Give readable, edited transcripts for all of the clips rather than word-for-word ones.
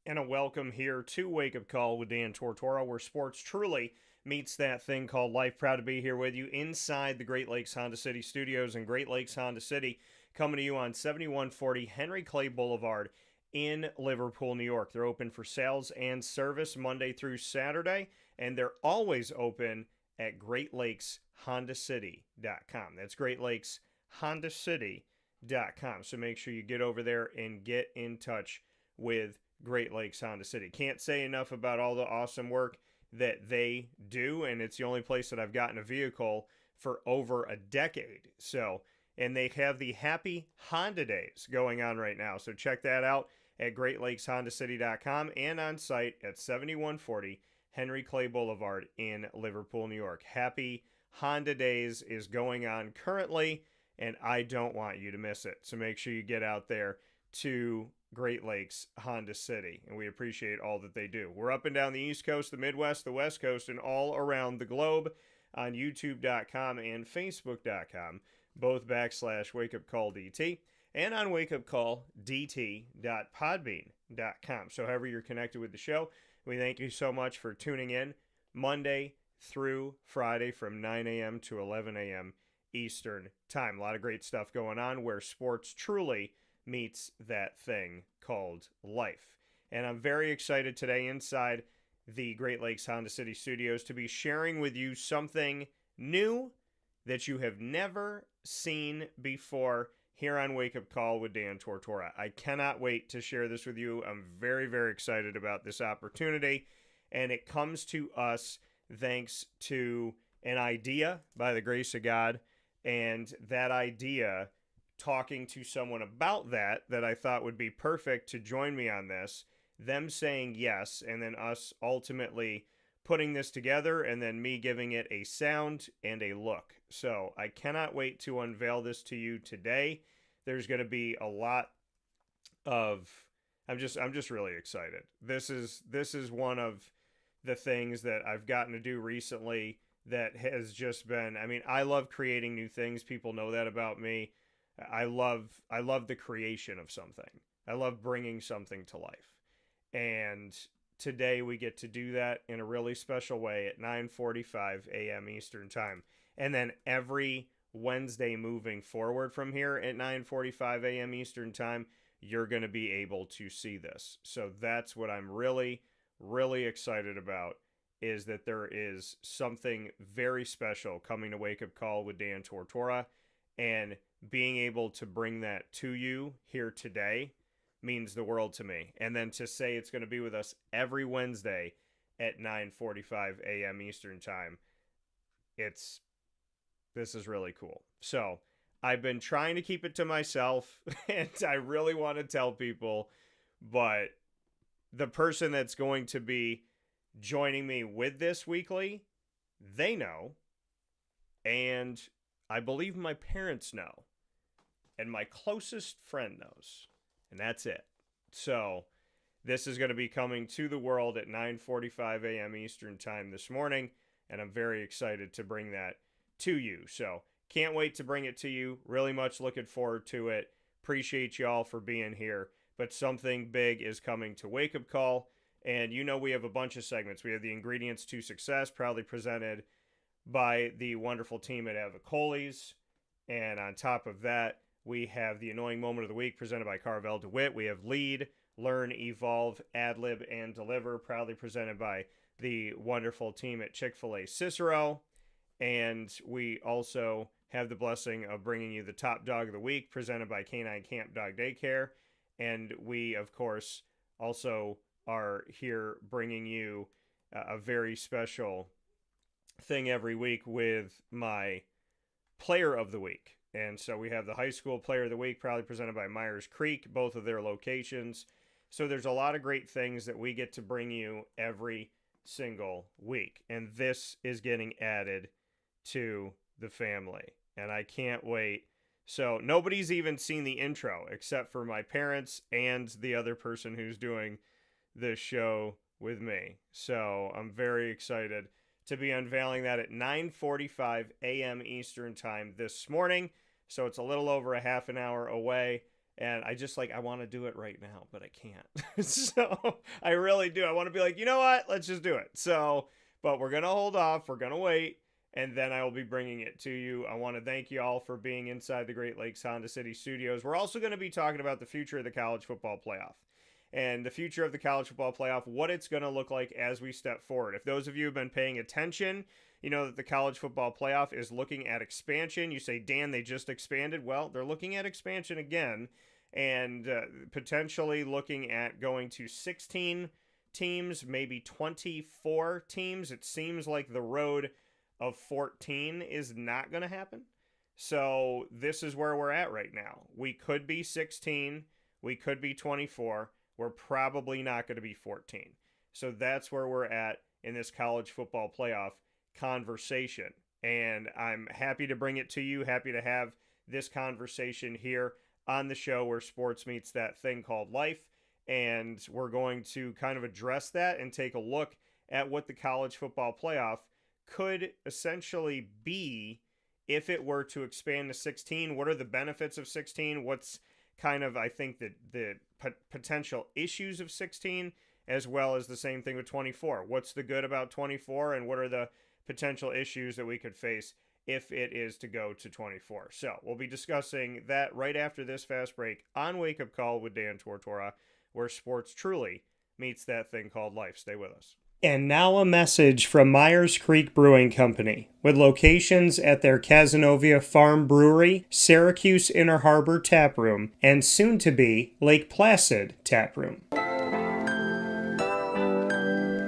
and a welcome here to Wake Up Call with Dan Tortora, where sports truly meets that thing called life. Proud to be here with you inside the Great Lakes Honda City studios in Great Lakes Honda City, coming to you on 7140 Henry Clay Boulevard in Liverpool, New York. They're open for sales and service Monday through Saturday, and they're always open at GreatLakesHondaCity.com. That's GreatLakesHondaCity.com. So make sure you get over there and get in touch with Great Lakes Honda City. Can't say enough about all the awesome work that they do, and it's the only place that I've gotten a vehicle for over a decade. So, and they have the Happy Honda Days going on right now. So check that out at GreatLakesHondaCity.com and on site at 7140 Henry Clay Boulevard in Liverpool, New York. Happy Honda Days is going on currently, and I don't want you to miss it. So make sure you get out there to Great Lakes Honda City, and we appreciate all that they do. We're up and down the East Coast, the Midwest, the West Coast, and all around the globe on YouTube.com and Facebook.com, both /WakeUpCallDT, and on WakeUpCallDT.podbean.com. So however you're connected with the show, we thank you so much for tuning in Monday through Friday from 9 a.m. to 11 a.m. Eastern Time. A lot of great stuff going on where sports truly meets that thing called life. And I'm very excited today inside the Great Lakes Honda City studios to be sharing with you something new that you have never seen before here on Wake Up Call with Dan Tortora. I cannot wait to share this with you. I'm very, very excited about this opportunity, and it comes to us thanks to an idea by the grace of God, and that idea talking to someone about that I thought would be perfect to join me on this, them saying yes, and then us ultimately putting this together, and then me giving it a sound and a look. So I cannot wait to unveil this to you today. There's going to be a lot of I'm just really excited. This is one of the things that I've gotten to do recently that has just been, I mean, I love creating new things. People know that about me. I love the creation of something. I love bringing something to life. And today we get to do that in a really special way at 9:45 a.m. Eastern Time. And then every Wednesday moving forward from here at 9:45 a.m. Eastern Time, you're going to be able to see this. So that's what I'm really, really excited about, is that there is something very special coming to Wake Up Call with Dan Tortora, and being able to bring that to you here today means the world to me. And then to say it's going to be with us every Wednesday at 9:45 a.m. Eastern Time, this is really cool. So I've been trying to keep it to myself, and I really want to tell people, but the person that's going to be joining me with this weekly, they know, and I believe my parents know, and my closest friend knows, and that's it. So this is going to be coming to the world at 9:45 a.m. Eastern Time this morning, and I'm very excited to bring that to you. So can't wait to bring it to you. Really much looking forward to it. Appreciate y'all for being here. But something big is coming to Wake Up Call, and you know we have a bunch of segments. We have the Ingredients to Success, proudly presented by the wonderful team at Avicoli's. And on top of that, we have the Annoying Moment of the Week presented by Carvel DeWitt. We have Lead, Learn, Evolve, Ad-Lib, and Deliver, proudly presented by the wonderful team at Chick-fil-A Cicero. And we also have the blessing of bringing you the Top Dog of the Week presented by Canine Camp Dog Daycare. And we, of course, also are here bringing you a very special thing every week with my Player of the Week. And so we have the High School Player of the Week, proudly presented by Myers Creek, both of their locations. So there's a lot of great things that we get to bring you every single week. And this is getting added to the family, and I can't wait. So nobody's even seen the intro except for my parents and the other person who's doing this show with me. So I'm very excited to be unveiling that at 9:45 a.m. Eastern Time this morning. So it's a little over a half an hour away, And I want to do it right now, but I can't. So I really do. I want to be like, you know what? Let's just do it. So, but we're going to hold off. We're going to wait. And then I will be bringing it to you. I want to thank you all for being inside the Great Lakes Honda City Studios. We're also going to be talking about the future of the college football playoff. And the future of the college football playoff, what it's going to look like as we step forward. If those of you have been paying attention, you know that the college football playoff is looking at expansion. You say, Dan, they just expanded. Well, they're looking at expansion again and potentially looking at going to 16 teams, maybe 24 teams. It seems like the road of 14 is not going to happen. So this is where we're at right now. We could be 16. We could be 24. We're probably not going to be 14. So that's where we're at in this college football playoff conversation. And I'm happy to bring it to you, happy to have this conversation here on the show where sports meets that thing called life. And we're going to kind of address that and take a look at what the college football playoff could essentially be if it were to expand to 16. What are the benefits of 16? What's kind of, I think, the potential issues of 16, as well as the same thing with 24. What's the good about 24, and what are the potential issues that we could face if it is to go to 24? So we'll be discussing that right after this fast break on Wake Up Call with Dan Tortora, where sports truly meets that thing called life. Stay with us. And now a message from Myers Creek Brewing Company, with locations at their Cazenovia Farm Brewery, Syracuse Inner Harbor Tap Room, and soon-to-be Lake Placid Tap Room.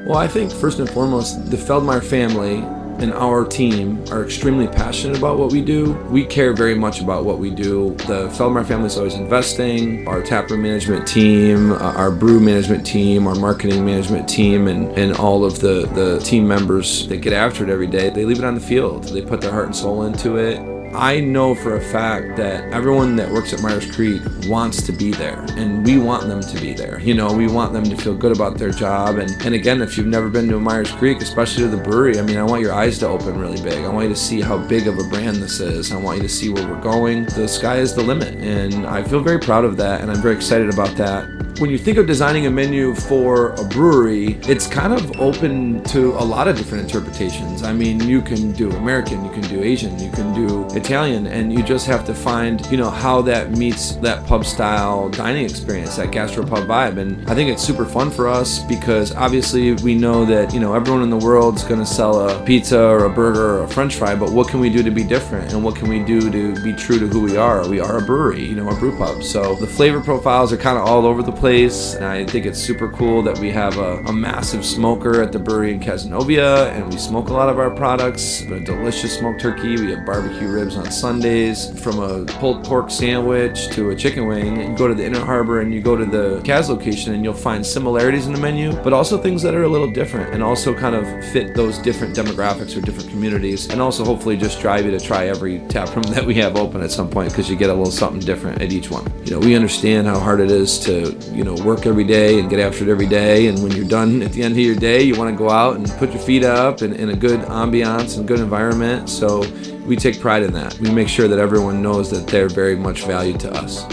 Well, I think first and foremost, the Feldmeyer family and our team are extremely passionate about what we do. We care very much about what we do. The Feldmeyer family is always investing. Our taproom management team, our brew management team, our marketing management team, and all of the team members that get after it every day, they leave it on the field. They put their heart and soul into it. I know for a fact that everyone that works at Myers Creek wants to be there, and we want them to be there. You know, we want them to feel good about their job. And again, if you've never been to a Myers Creek, especially to the brewery, I mean, I want your eyes to open really big. I want you to see how big of a brand this is. I want you to see where we're going. The sky is the limit, and I feel very proud of that, and I'm very excited about that. When you think of designing a menu for a brewery, it's kind of open to a lot of different interpretations. I mean, you can do American, you can do Asian, you can do Italian, and you just have to find, you know, how that meets that pub style dining experience, that gastropub vibe. And I think it's super fun for us because obviously we know that, you know, everyone in the world's going to sell a pizza or a burger or a french fry, but what can we do to be different? And what can we do to be true to who we are? We are a brewery, you know, a brew pub. So the flavor profiles are kind of all over the place. And I think it's super cool that we have a massive smoker at the brewery in Cazenovia, and we smoke a lot of our products. A delicious smoked turkey. We have barbecue ribs on Sundays. From a pulled pork sandwich to a chicken wing, and you go to the Inner Harbor and you go to the Caz location, and you'll find similarities in the menu, but also things that are a little different and also kind of fit those different demographics or different communities, and also hopefully just drive you to try every tap room that we have open at some point, because you get a little something different at each one. You know, we understand how hard it is to, you know, work every day and get after it every day, and when you're done at the end of your day, you want to go out and put your feet up in a good ambiance and good environment. So we take pride in that. We make sure that everyone knows that they're very much valued to us.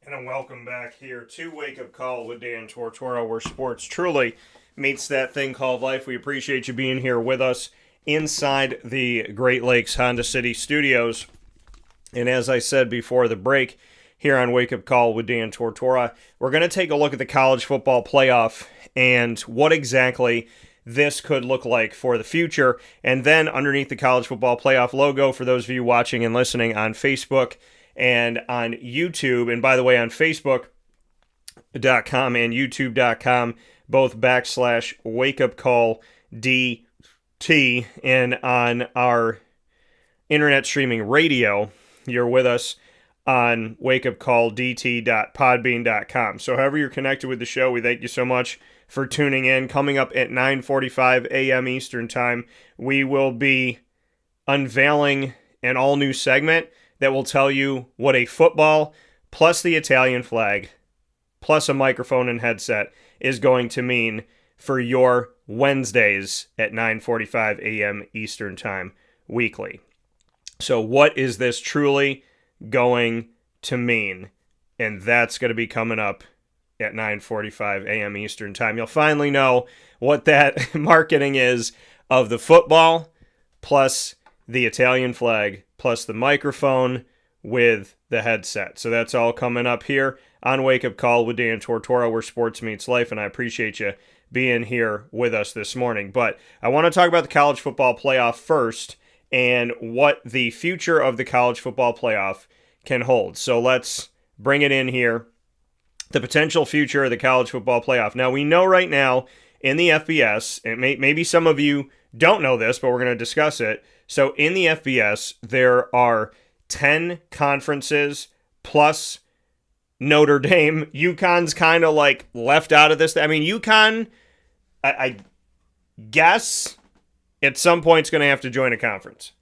And welcome back here to Wake Up Call with Dan Tortora, where sports truly meets that thing called life. We appreciate you being here with us inside the Great Lakes Honda City Studios. And as I said before the break, here on Wake Up Call with Dan Tortora, we're going to take a look at the college football playoff and what exactly this could look like for the future. And then underneath the college football playoff logo, for those of you watching and listening on Facebook and on YouTube, and by the way, on Facebook.com and YouTube.com, both /WakeUpCallDT, and on our internet streaming radio, you're with us on wakeupcalldt.podbean.com. So however you're connected with the show, we thank you so much for tuning in. Coming up at 9:45 a.m. Eastern Time, we will be unveiling an all-new segment that will tell you what a football plus the Italian flag plus a microphone and headset is going to mean for your Wednesdays at 9:45 a.m. Eastern Time weekly. So what is this truly going to mean? And that's going to be coming up at 9:45 a.m. Eastern Time. You'll finally know what that marketing is of the football plus the Italian flag plus the microphone with the headset. So that's all coming up here on Wake Up Call with Dan Tortora, where sports meets life, and I appreciate you being here with us this morning. But I want to talk about the college football playoff first and what the future of the college football playoff can hold. So let's bring it in here. The potential future of the college football playoff. Now, we know right now in the FBS, and maybe some of you don't know this, but we're going to discuss it. So in the FBS, there are 10 conferences plus Notre Dame. UConn's kind of like left out of this. I mean, UConn, I guess at some point is going to have to join a conference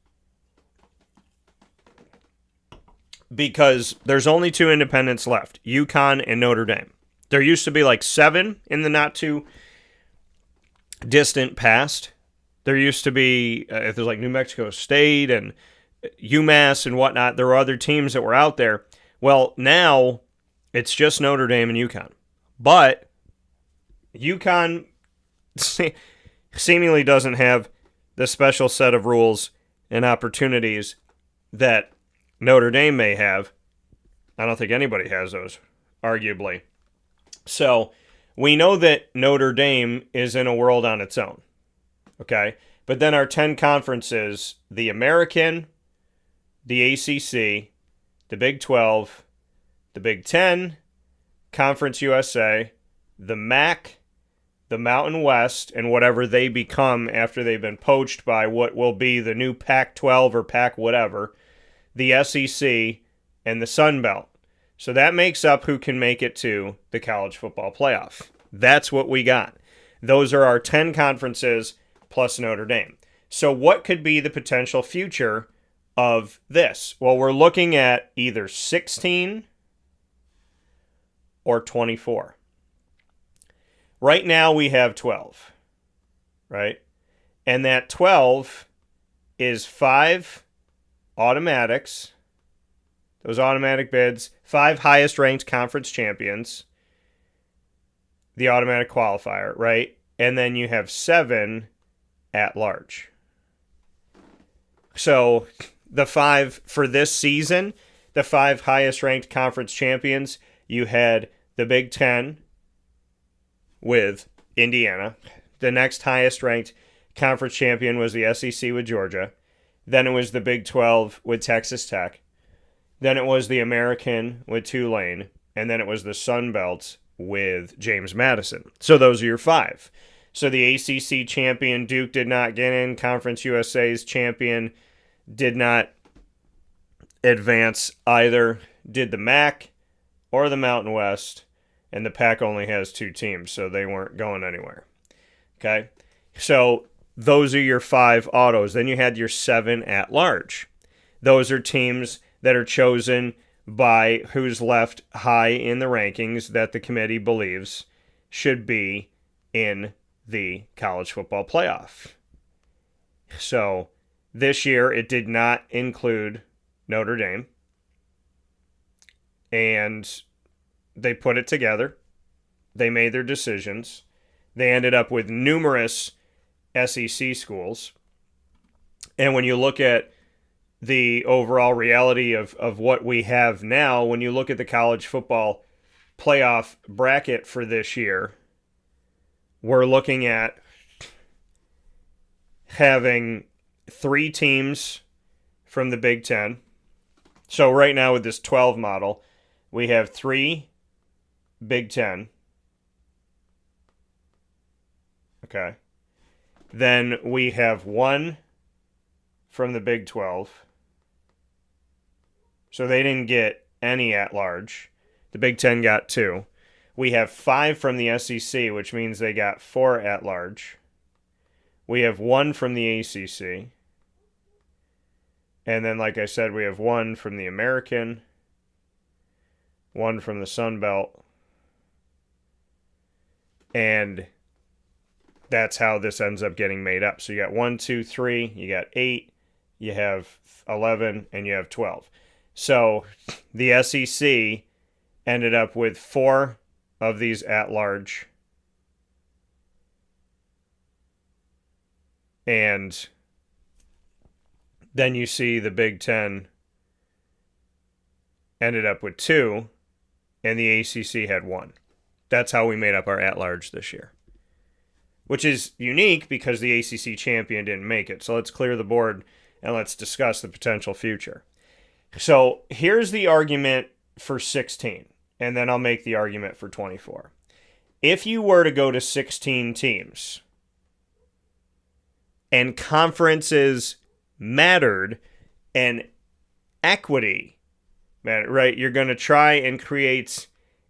because there's only two independents left, UConn and Notre Dame. There used to be like 7 in the not too distant past. There used to be, if there's like New Mexico State and UMass and whatnot, there were other teams that were out there. Well, now it's just Notre Dame and UConn. But UConn seemingly doesn't have the special set of rules and opportunities that Notre Dame may have. I don't think anybody has those, arguably. So we know that Notre Dame is in a world on its own. Okay? But then our 10 conferences, the American, the ACC, the Big 12, the Big 10, Conference USA, the MAC, the Mountain West, and whatever they become after they've been poached by what will be the new Pac-12 or Pac whatever, the SEC, and the Sun Belt. So that makes up who can make it to the college football playoff. That's what we got. Those are our 10 conferences plus Notre Dame. So what could be the potential future of this? Well, we're looking at either 16 or 24. Right now we have 12, right? And that 12 is 5 automatics, those automatic bids, 5 highest ranked conference champions, the automatic qualifier, right? And then you have 7 at large. So the 5 for this season, the 5 highest ranked conference champions, you had the Big 10 with Indiana. The next highest ranked conference champion was the SEC with Georgia. Then it was the Big 12 with Texas Tech. Then it was the American with Tulane. And then it was the Sun Belt with James Madison. So those are your 5. So the ACC champion, Duke, did not get in. Conference USA's champion did not advance either. Did the MAC or the Mountain West. And the Pac only has 2 teams, so they weren't going anywhere. Okay? So those are your 5 autos. Then you had your 7 at large. Those are teams that are chosen by who's left high in the rankings that the committee believes should be in the college football playoff. So this year it did not include Notre Dame. And they put it together. They made their decisions. They ended up with numerous SEC schools. And when you look at the overall reality of what we have now, when you look at the college football playoff bracket for this year, we're looking at having 3 teams from the Big 10. So right now with this 12 model, we have 3 Big 10. Okay. Then we have 1 from the Big 12. So they didn't get any at large. The Big 10 got 2. We have 5 from the SEC, which means they got 4 at large. We have 1 from the ACC. And then, like I said, we have 1 from the American, 1 from the Sun Belt, And that's how this ends up getting made up. So you got 1, 2, 3, you got 8, you have 11, and you have 12. So the SEC ended up with 4 of these at-large. And then you see the Big Ten ended up with 2, and the ACC had 1. That's how we made up our at-large this year, which is unique because the ACC champion didn't make it. So let's clear the board and let's discuss the potential future. So here's the argument for 16, and then I'll make the argument for 24. If you were to go to 16 teams and conferences mattered and equity mattered, right? You're going to try and create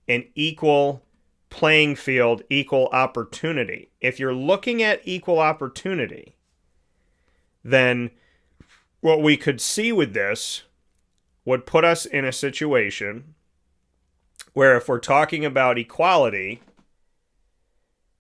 an equal playing field, equal opportunity. If you're looking at equal opportunity, then what we could see with this would put us in a situation where if we're talking about equality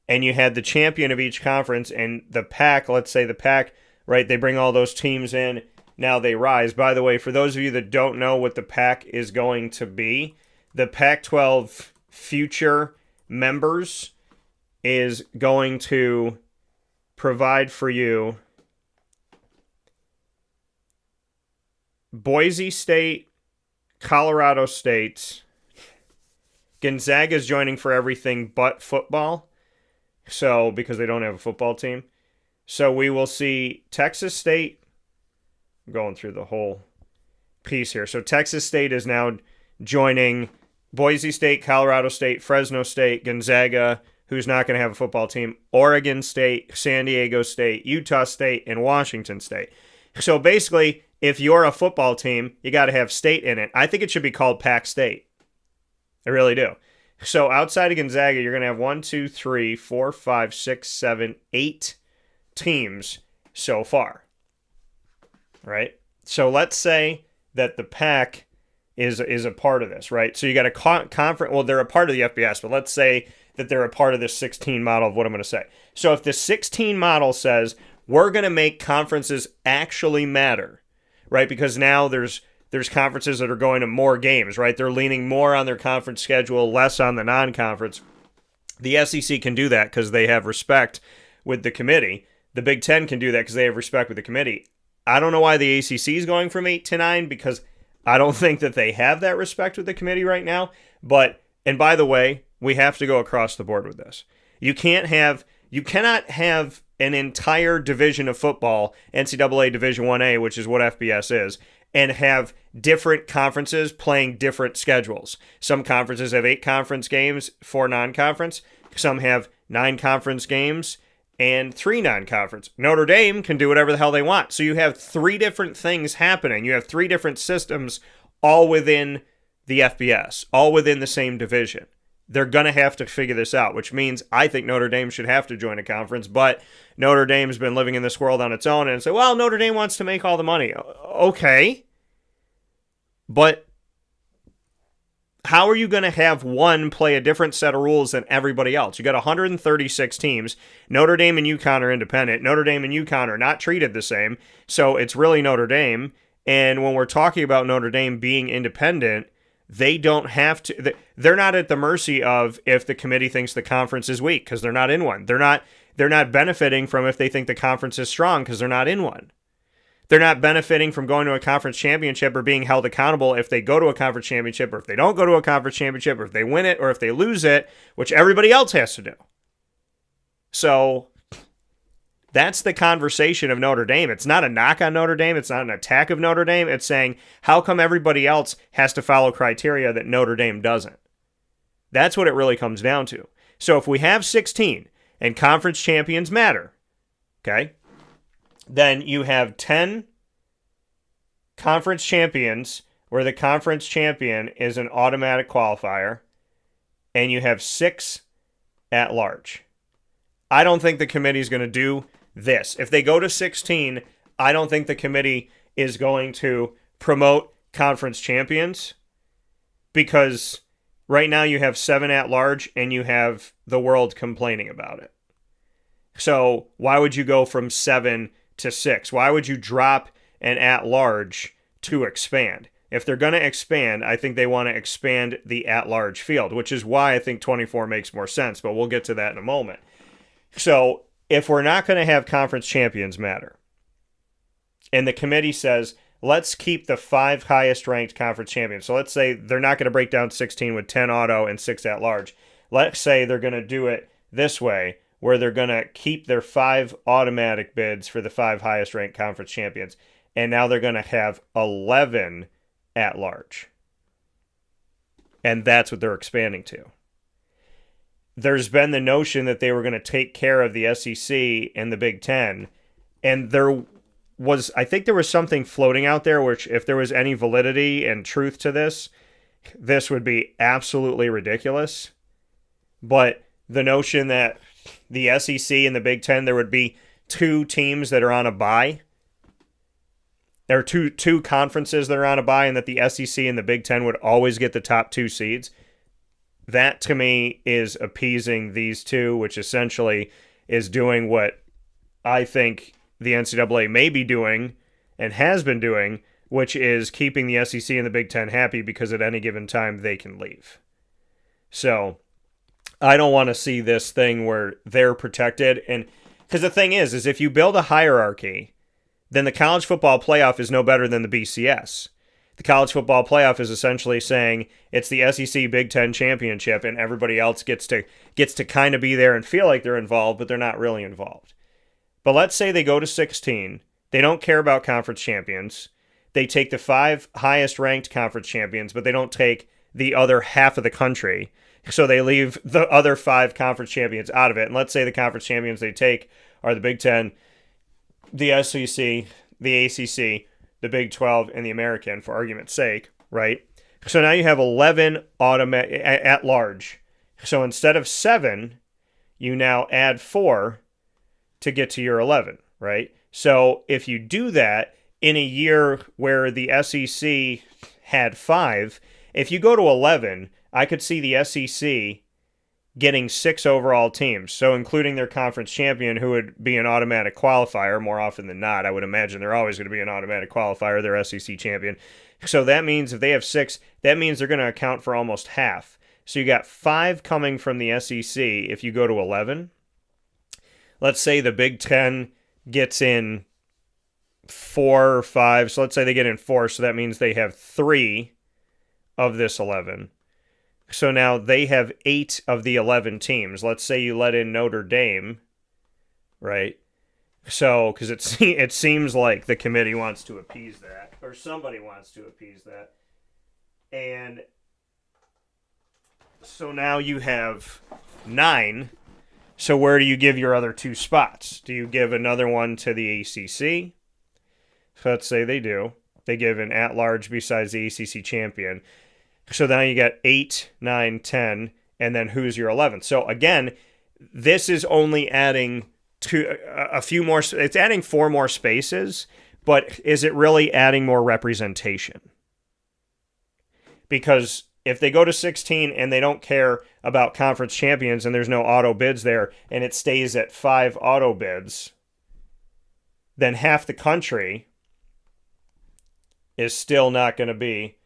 and you had the champion of each conference and the Pac, let's say the Pac, right, they bring all those teams in, now they rise. By the way, for those of you that don't know what the Pac is going to be, the Pac-12 future members is going to provide for you Boise State, Colorado State. Gonzaga's joining for everything but football. So, because they don't have a football team. So we will see Texas State, I'm going through the whole piece here. So Texas State is now joining Boise State, Colorado State, Fresno State, Gonzaga, who's not going to have a football team, Oregon State, San Diego State, Utah State, and Washington State. So basically, if you're a football team, you got to have state in it. I think it should be called Pac State. I really do. So outside of Gonzaga, you're going to have 1, 2, 3, 4, 5, 6, 7, 8 teams so far. Right? So let's say that the Pac is a part of this, right? So you got a conference. Well, they're a part of the FBS, but let's say that they're a part of this 16 model of what I'm going to say. So if the 16 model says we're going to make conferences actually matter, right? Because now there's conferences that are going to more games, right? They're leaning more on their conference schedule, less on the non-conference. The SEC can do that because they have respect with the committee. The Big Ten can do that because they have respect with the committee. I don't know why the ACC is going from 8 to 9 because I don't think that they have that respect with the committee right now. But, and by the way, we have to go across the board with this. You cannot have an entire division of football, NCAA Division 1A, which is what FBS is, and have different conferences playing different schedules. Some conferences have 8 conference games, 4 non-conference. Some have 9 conference games and 3 non-conference. Notre Dame can do whatever the hell they want. So you have 3 different things happening. You have 3 different systems all within the FBS, all within the same division. They're going to have to figure this out, which means I think Notre Dame should have to join a conference, but Notre Dame's been living in this world on its own and say, well, Notre Dame wants to make all the money. Okay. But how are you going to have one play a different set of rules than everybody else? You got 136 teams. Notre Dame and UConn are independent. Notre Dame and UConn are not treated the same. So it's really Notre Dame. And when we're talking about Notre Dame being independent, they don't have to, they're not at the mercy of if the committee thinks the conference is weak because they're not in one. They're not benefiting from if they think the conference is strong because they're not in one. They're not benefiting from going to a conference championship or being held accountable if they go to a conference championship or if they don't go to a conference championship or if they win it or if they lose it, which everybody else has to do. So that's the conversation of Notre Dame. It's not a knock on Notre Dame. It's not an attack of Notre Dame. It's saying, how come everybody else has to follow criteria that Notre Dame doesn't? That's what it really comes down to. So if we have 16 and conference champions matter, okay, then you have 10 conference champions where the conference champion is an automatic qualifier, and you have 6 at large. I don't think the committee is going to do this. If they go to 16, I don't think the committee is going to promote conference champions because Right now you have 7 at large and you have the world complaining about it. So why would you go from 7 to 6? Why would you drop an at large to expand? If they're going to expand, I think they want to expand the at large field, which is why I think 24 makes more sense, but we'll get to that in a moment. So if we're not going to have conference champions matter, and the committee says, let's keep the 5 highest ranked conference champions. So let's say they're not going to break down 16 with 10 auto and 6 at large. Let's say they're going to do it this way, where they're going to keep their 5 automatic bids for the 5 highest ranked conference champions. And now they're going to have 11 at large. And that's what they're expanding to. There's been the notion that they were going to take care of the SEC and the Big Ten. And I think there was something floating out there, which if there was any validity and truth to this would be absolutely ridiculous. But the notion that the SEC and the Big Ten, there would be 2 teams that are on a bye. There are two conferences that are on a bye, and that the SEC and the Big Ten would always get the top 2 seeds. That, to me, is appeasing these two, which essentially is doing what I think the NCAA may be doing and has been doing, which is keeping the SEC and the Big Ten happy because at any given time they can leave. So I don't want to see this thing where they're protected. And because the thing is if you build a hierarchy, then the college football playoff is no better than the BCS. The college football playoff is essentially saying it's the SEC Big Ten championship, and everybody else gets to kind of be there and feel like they're involved, but they're not really involved. But let's say they go to 16. They don't care about conference champions. They take the 5 highest ranked conference champions, but they don't take the other half of the country. So they leave the other 5 conference champions out of it. And let's say the conference champions they take are the Big Ten, the SEC, the ACC, the Big 12, and the American, for argument's sake, right? So now you have 11 at large. So instead of 7, you now add 4 to get to your 11, right? So if you do that in a year where the SEC had 5, if you go to 11, I could see the SEC getting 6 overall teams, so including their conference champion, who would be an automatic qualifier more often than not. I would imagine they're always going to be an automatic qualifier, their SEC champion. So that means if they have 6, that means they're going to account for almost half. So you got 5 coming from the SEC if you go to 11. Let's say the Big Ten gets in 4 or 5. So let's say they get in 4, so that means they have 3 of this 11. So now they have 8 of the 11 teams. Let's say you let in Notre Dame, right? So, because it seems like the committee wants to appease that, or somebody wants to appease that. And so now you have 9. So where do you give your other 2 spots? Do you give another one to the ACC? So let's say they do. They give an at-large besides the ACC champion. So now you got 8, 9, 10, and then who's your 11th? So again, this is only adding a few more. It's adding 4 more spaces, but is it really adding more representation? Because if they go to 16 and they don't care about conference champions and there's no auto bids there, and it stays at 5 auto bids, then half the country is still not going to be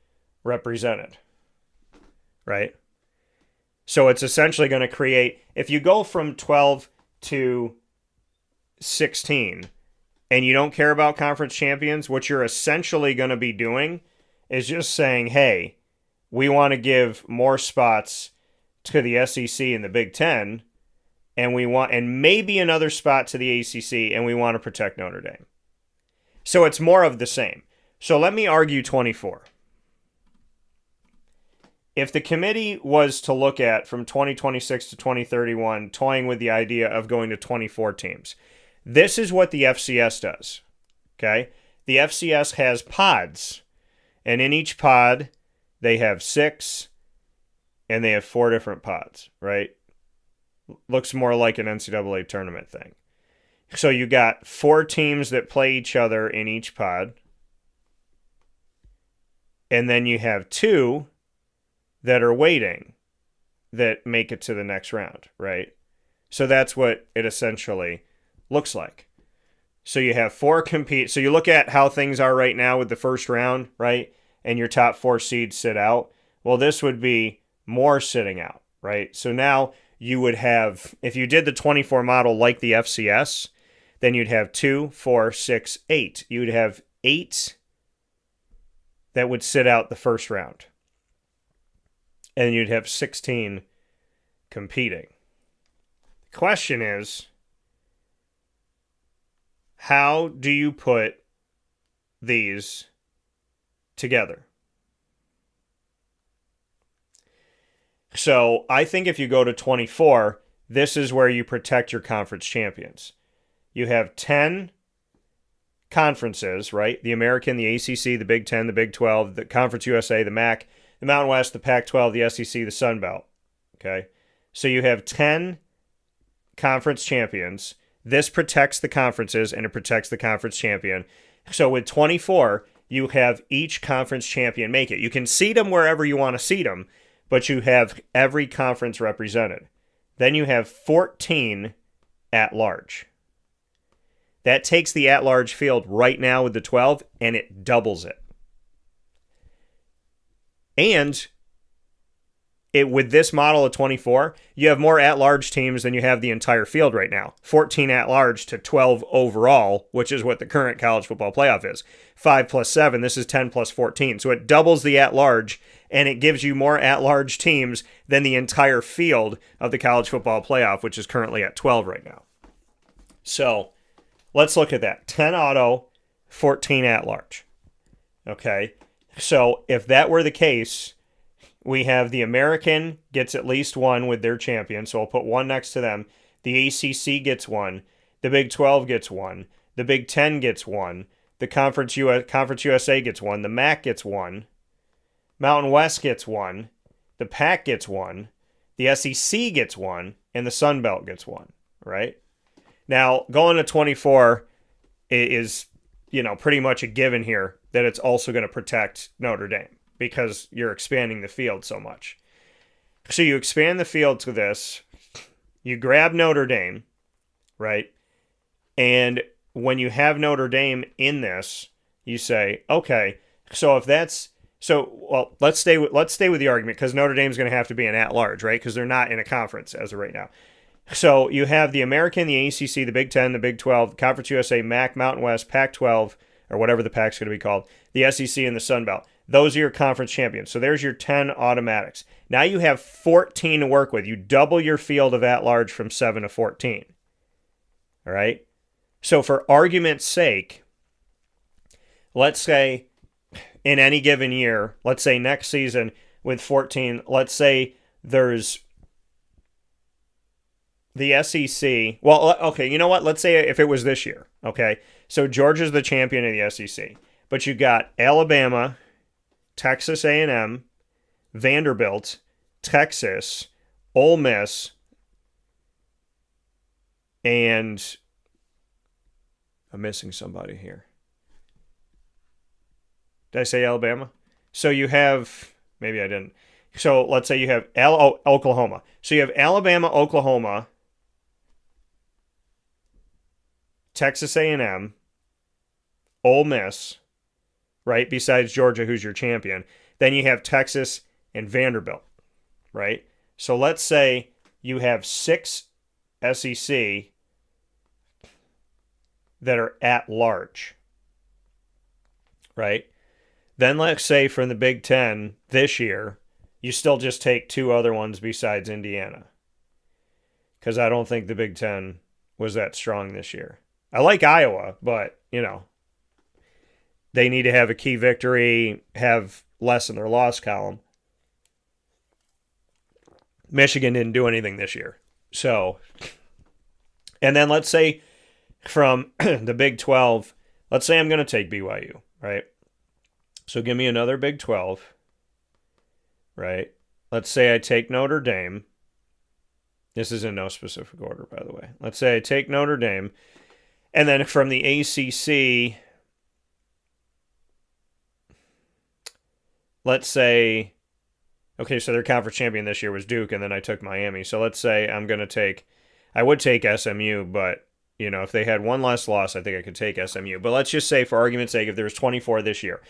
represented. Right? So it's essentially going to create, if you go from 12 to 16 and you don't care about conference champions, what you're essentially going to be doing is just saying, hey, we want to give more spots to the SEC and the Big Ten, and maybe another spot to the ACC, and we want to protect Notre Dame. So it's more of the same. So let me argue 24. If the committee was to look at from 2026 to 2031, toying with the idea of going to 24 teams, this is what the FCS does. Okay? The FCS has pods, and in each pod, they have 6, and they have 4 different pods, right? Looks more like an NCAA tournament thing. So you got 4 teams that play each other in each pod, and then you have 2 that are waiting that make it to the next round, right? So that's what it essentially looks like. So you have 4 compete. So you look at how things are right now with the first round, right? And your top 4 seeds sit out. Well, this would be more sitting out, right? So now you would have, if you did the 24 model like the FCS, then you'd have 2, 4, 6, 8. You would have 8 that would sit out the first round. And you'd have 16 competing. The question is, how do you put these together? So I think if you go to 24, this is where you protect your conference champions. You have 10 conferences, right? The American, the ACC, the Big 10, the Big 12, the Conference USA, the MAC, the Mountain West, the Pac-12, the SEC, the Sun Belt. Okay? So you have 10 conference champions. This protects the conferences and it protects the conference champion. So with 24, you have each conference champion make it. You can seed them wherever you want to seed them, but you have every conference represented. Then you have 14 at large. That takes the at-large field right now with the 12, and it doubles it. And with this model of 24, you have more at-large teams than you have the entire field right now. 14 at-large to 12 overall, which is what the current college football playoff is. 5 plus 7, this is 10 plus 14. So it doubles the at-large, and it gives you more at-large teams than the entire field of the college football playoff, which is currently at 12 right now. So let's look at that. 10 auto, 14 at-large. Okay, so if that were the case, we have the American gets at least 1 with their champion, so I'll put 1 next to them. The ACC gets 1. The Big 12 gets 1. The Big 10 gets 1. The Conference USA gets 1. The MAC gets 1. Mountain West gets 1. The Pac gets 1. The SEC gets 1. And the Sun Belt gets 1, right? Now, going to 24 is, pretty much a given here that it's also going to protect Notre Dame because you're expanding the field so much. So you expand the field to this. You grab Notre Dame, right? And when you have Notre Dame in this, you say, okay, so if that's let's stay with the argument because Notre Dame's going to have to be an at-large, right? Because they're not in a conference as of right now. So you have the American, the ACC, the Big 10, the Big 12, Conference USA, MAC, Mountain West, Pac-12, or whatever the Pac's going to be called, the SEC, and the Sun Belt. Those are your conference champions. So there's your 10 automatics. Now you have 14 to work with. You double your field of at-large from 7 to 14. All right? So for argument's sake, let's say in any given year, let's say next season with 14, let's say there's the SEC. Well, okay, you know what? Let's say if it was this year, okay? So Georgia's the champion of the SEC. But you got Alabama, Texas A&M, Vanderbilt, Texas, Ole Miss, and I'm missing somebody here. Did I say Alabama? So you have, maybe I didn't. So let's say you have Oklahoma. So you have Alabama, Oklahoma, Texas A&M, Ole Miss, right? Besides Georgia, who's your champion. Then you have Texas and Vanderbilt, right? So let's say you have 6 SEC that are at large, right? Then let's say from the Big 10 this year, you still just take 2 other ones besides Indiana. Because I don't think the Big 10 was that strong this year. I like Iowa, but, they need to have a key victory, have less in their loss column. Michigan didn't do anything this year. So, and then let's say from the Big 12, let's say I'm going to take BYU, right? So give me another Big 12, right? Let's say I take Notre Dame. This is in no specific order, by the way. Let's say I take Notre Dame. And then from the ACC, let's say Okay, so their conference champion this year was Duke, and then I took Miami. So let's say I would take SMU, but, if they had one less loss, I think I could take SMU. But let's just say, for argument's sake, if there's 24 this year.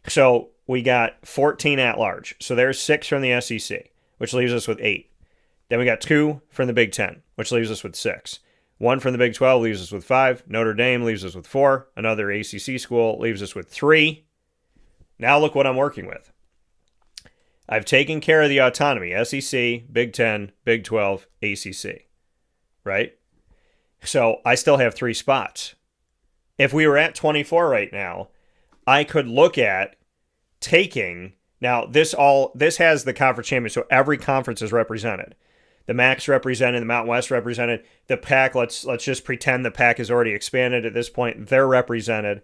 So we got 14 at large. So there's 6 from the SEC, which leaves us with 8. Then we got 2 from the Big Ten, which leaves us with 6. 1 from the Big 12 leaves us with 5. Notre Dame leaves us with 4. Another ACC school leaves us with 3. Now look what I'm working with. I've taken care of the autonomy, SEC, Big 10, Big 12, ACC, right? So I still have 3 spots. If we were at 24 right now, I could look at taking, now this has the conference champion, so every conference is represented. The MAC's represented, the Mountain West represented, the PAC, let's just pretend the PAC is already expanded at this point. They're represented,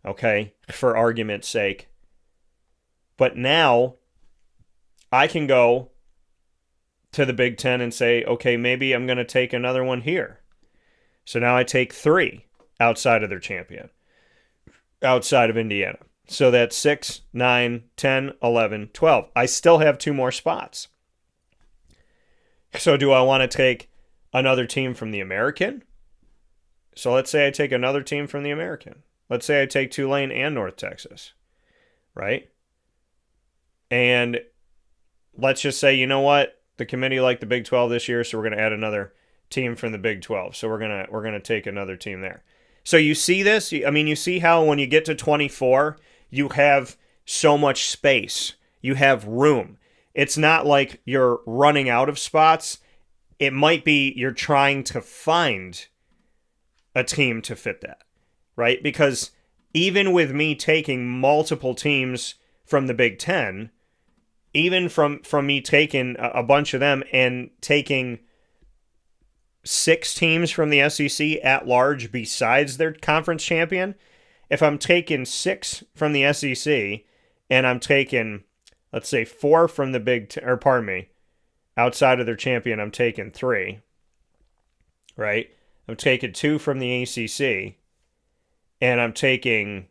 okay, for argument's sake. But now I can go to the Big Ten and say, okay, maybe I'm going to take another one here. So now I take 3 outside of their champion, outside of Indiana. So that's 6, 9, 10, 11, 12. I still have 2 more spots. So do I want to take another team from the American? So let's say I take another team from the American. Let's say I take Tulane and North Texas, right? And let's just say, you know what? The committee liked the Big 12 this year, so we're going to add another team from the Big 12. So we're going to take another team there. So you see this? I mean, you see how when you get to 24, you have so much space. You have room. It's not like you're running out of spots. It might be you're trying to find a team to fit that, right? Because even with me taking multiple teams from the Big Ten, even from me taking a bunch of them and taking 6 teams from the SEC at large besides their conference champion, if I'm taking 6 from the SEC and I'm taking, let's say, 4 from the outside of their champion, I'm taking 3, right? I'm taking 2 from the ACC, and I'm taking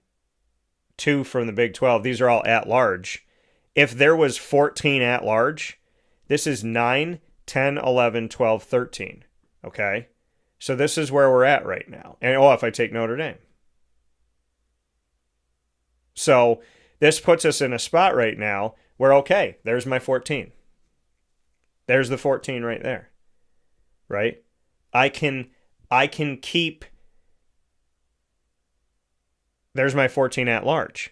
2 from the Big 12. These are all at large. If there was 14 at large, this is 9, 10, 11, 12, 13, okay? So this is where we're at right now. And if I take Notre Dame. So this puts us in a spot right now where, okay, there's my 14. There's the 14 right there, right? I can keep, there's my 14 at large.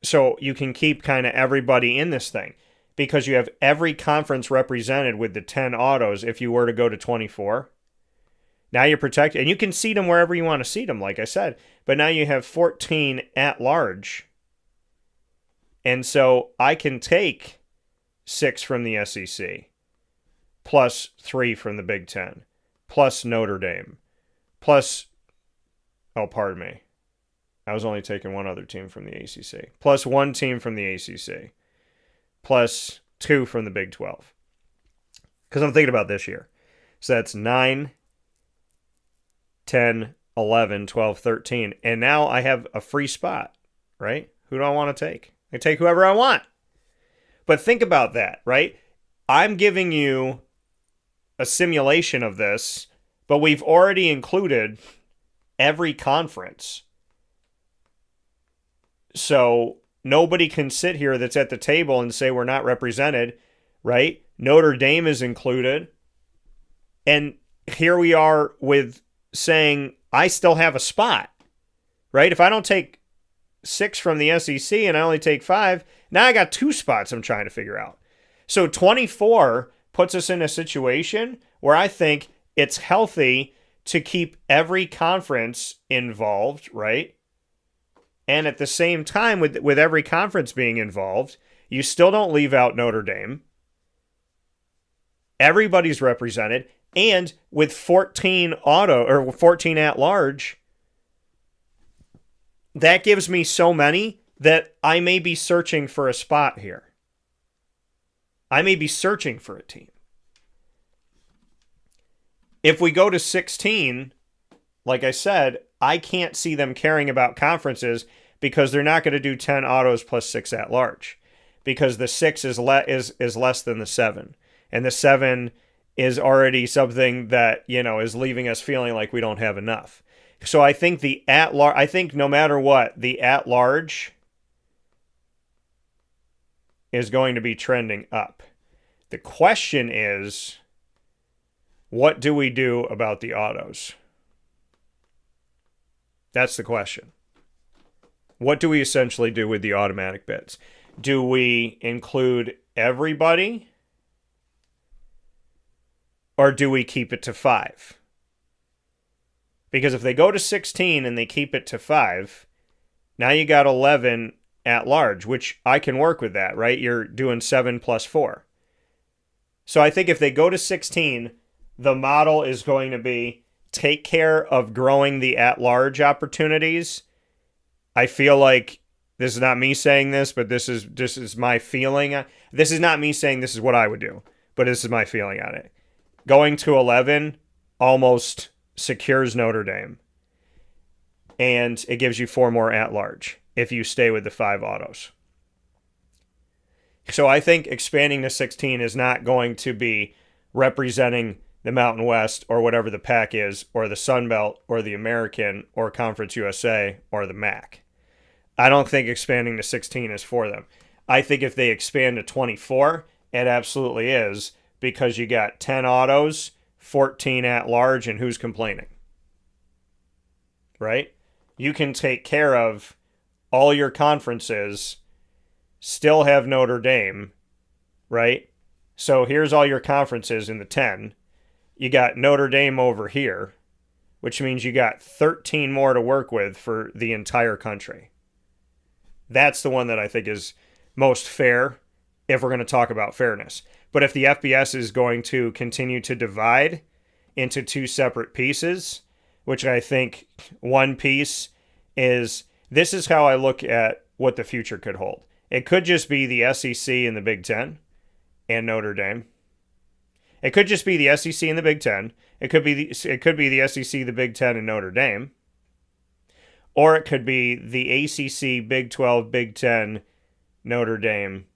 So you can keep kind of everybody in this thing because you have every conference represented with the 10 autos if you were to go to 24. Now you're protected, and you can seat them wherever you want to seat them, like I said. But now you have 14 at large. And so I can take 6 from the SEC, plus 3 from the Big Ten, plus Notre Dame, plus, pardon me. I was only taking one other team from the ACC, plus 1 team from the ACC, plus 2 from the Big 12. Because I'm thinking about this year. So that's 9, 10, 11, 12, 13. And now I have a free spot, right? Who do I want to take? I take whoever I want. But think about that, right? I'm giving you a simulation of this, but we've already included every conference. So nobody can sit here that's at the table and say we're not represented, right? Notre Dame is included. And here we are with saying I still have a spot, right? If I don't take 6 from the SEC and I only take 5, now I got 2 spots I'm trying to figure out. So 24 puts us in a situation where I think it's healthy to keep every conference involved, right? And at the same time, with every conference being involved, you still don't leave out Notre Dame. Everybody's represented. And with 14 at large, that gives me so many that I may be searching for a spot here. I may be searching for a team. If we go to 16, like I said, I can't see them caring about conferences because they're not going to do 10 autos plus 6 at large. because the 6 is less than the 7. And the 7 is already something that, is leaving us feeling like we don't have enough. So I think I think no matter what, the at-large is going to be trending up. The question is, what do we do about the autos? That's the question. What do we essentially do with the automatic bids? Do we include everybody? Or do we keep it to 5? Because if they go to 16 and they keep it to 5, now you got 11 at large, which I can work with that, right? You're doing 7 plus 4. So I think if they go to 16, the model is going to be take care of growing the at-large opportunities. I feel like this is not me saying this, but this is my feeling. This is not me saying this is what I would do, but this is my feeling on it. Going to 11 almost secures Notre Dame, and it gives you 4 more at-large if you stay with the 5 autos. So I think expanding to 16 is not going to be representing the Mountain West or whatever the Pac is, or the Sun Belt, or the American, or Conference USA, or the MAC. I don't think expanding to 16 is for them. I think if they expand to 24, it absolutely is, because you got 10 autos, 14 at large, and who's complaining? Right? You can take care of all your conferences, still have Notre Dame, right? So here's all your conferences in the 10. You got Notre Dame over here, which means you got 13 more to work with for the entire country. That's the one that I think is most fair if we're going to talk about fairness. But if the FBS is going to continue to divide into 2 separate pieces, which I think one piece is, this is how I look at what the future could hold. It could just be the SEC and the Big Ten and Notre Dame. It could just be the SEC and the Big Ten. It could be the SEC, the Big Ten, and Notre Dame. Or it could be the ACC, Big 12, Big Ten, Notre Dame.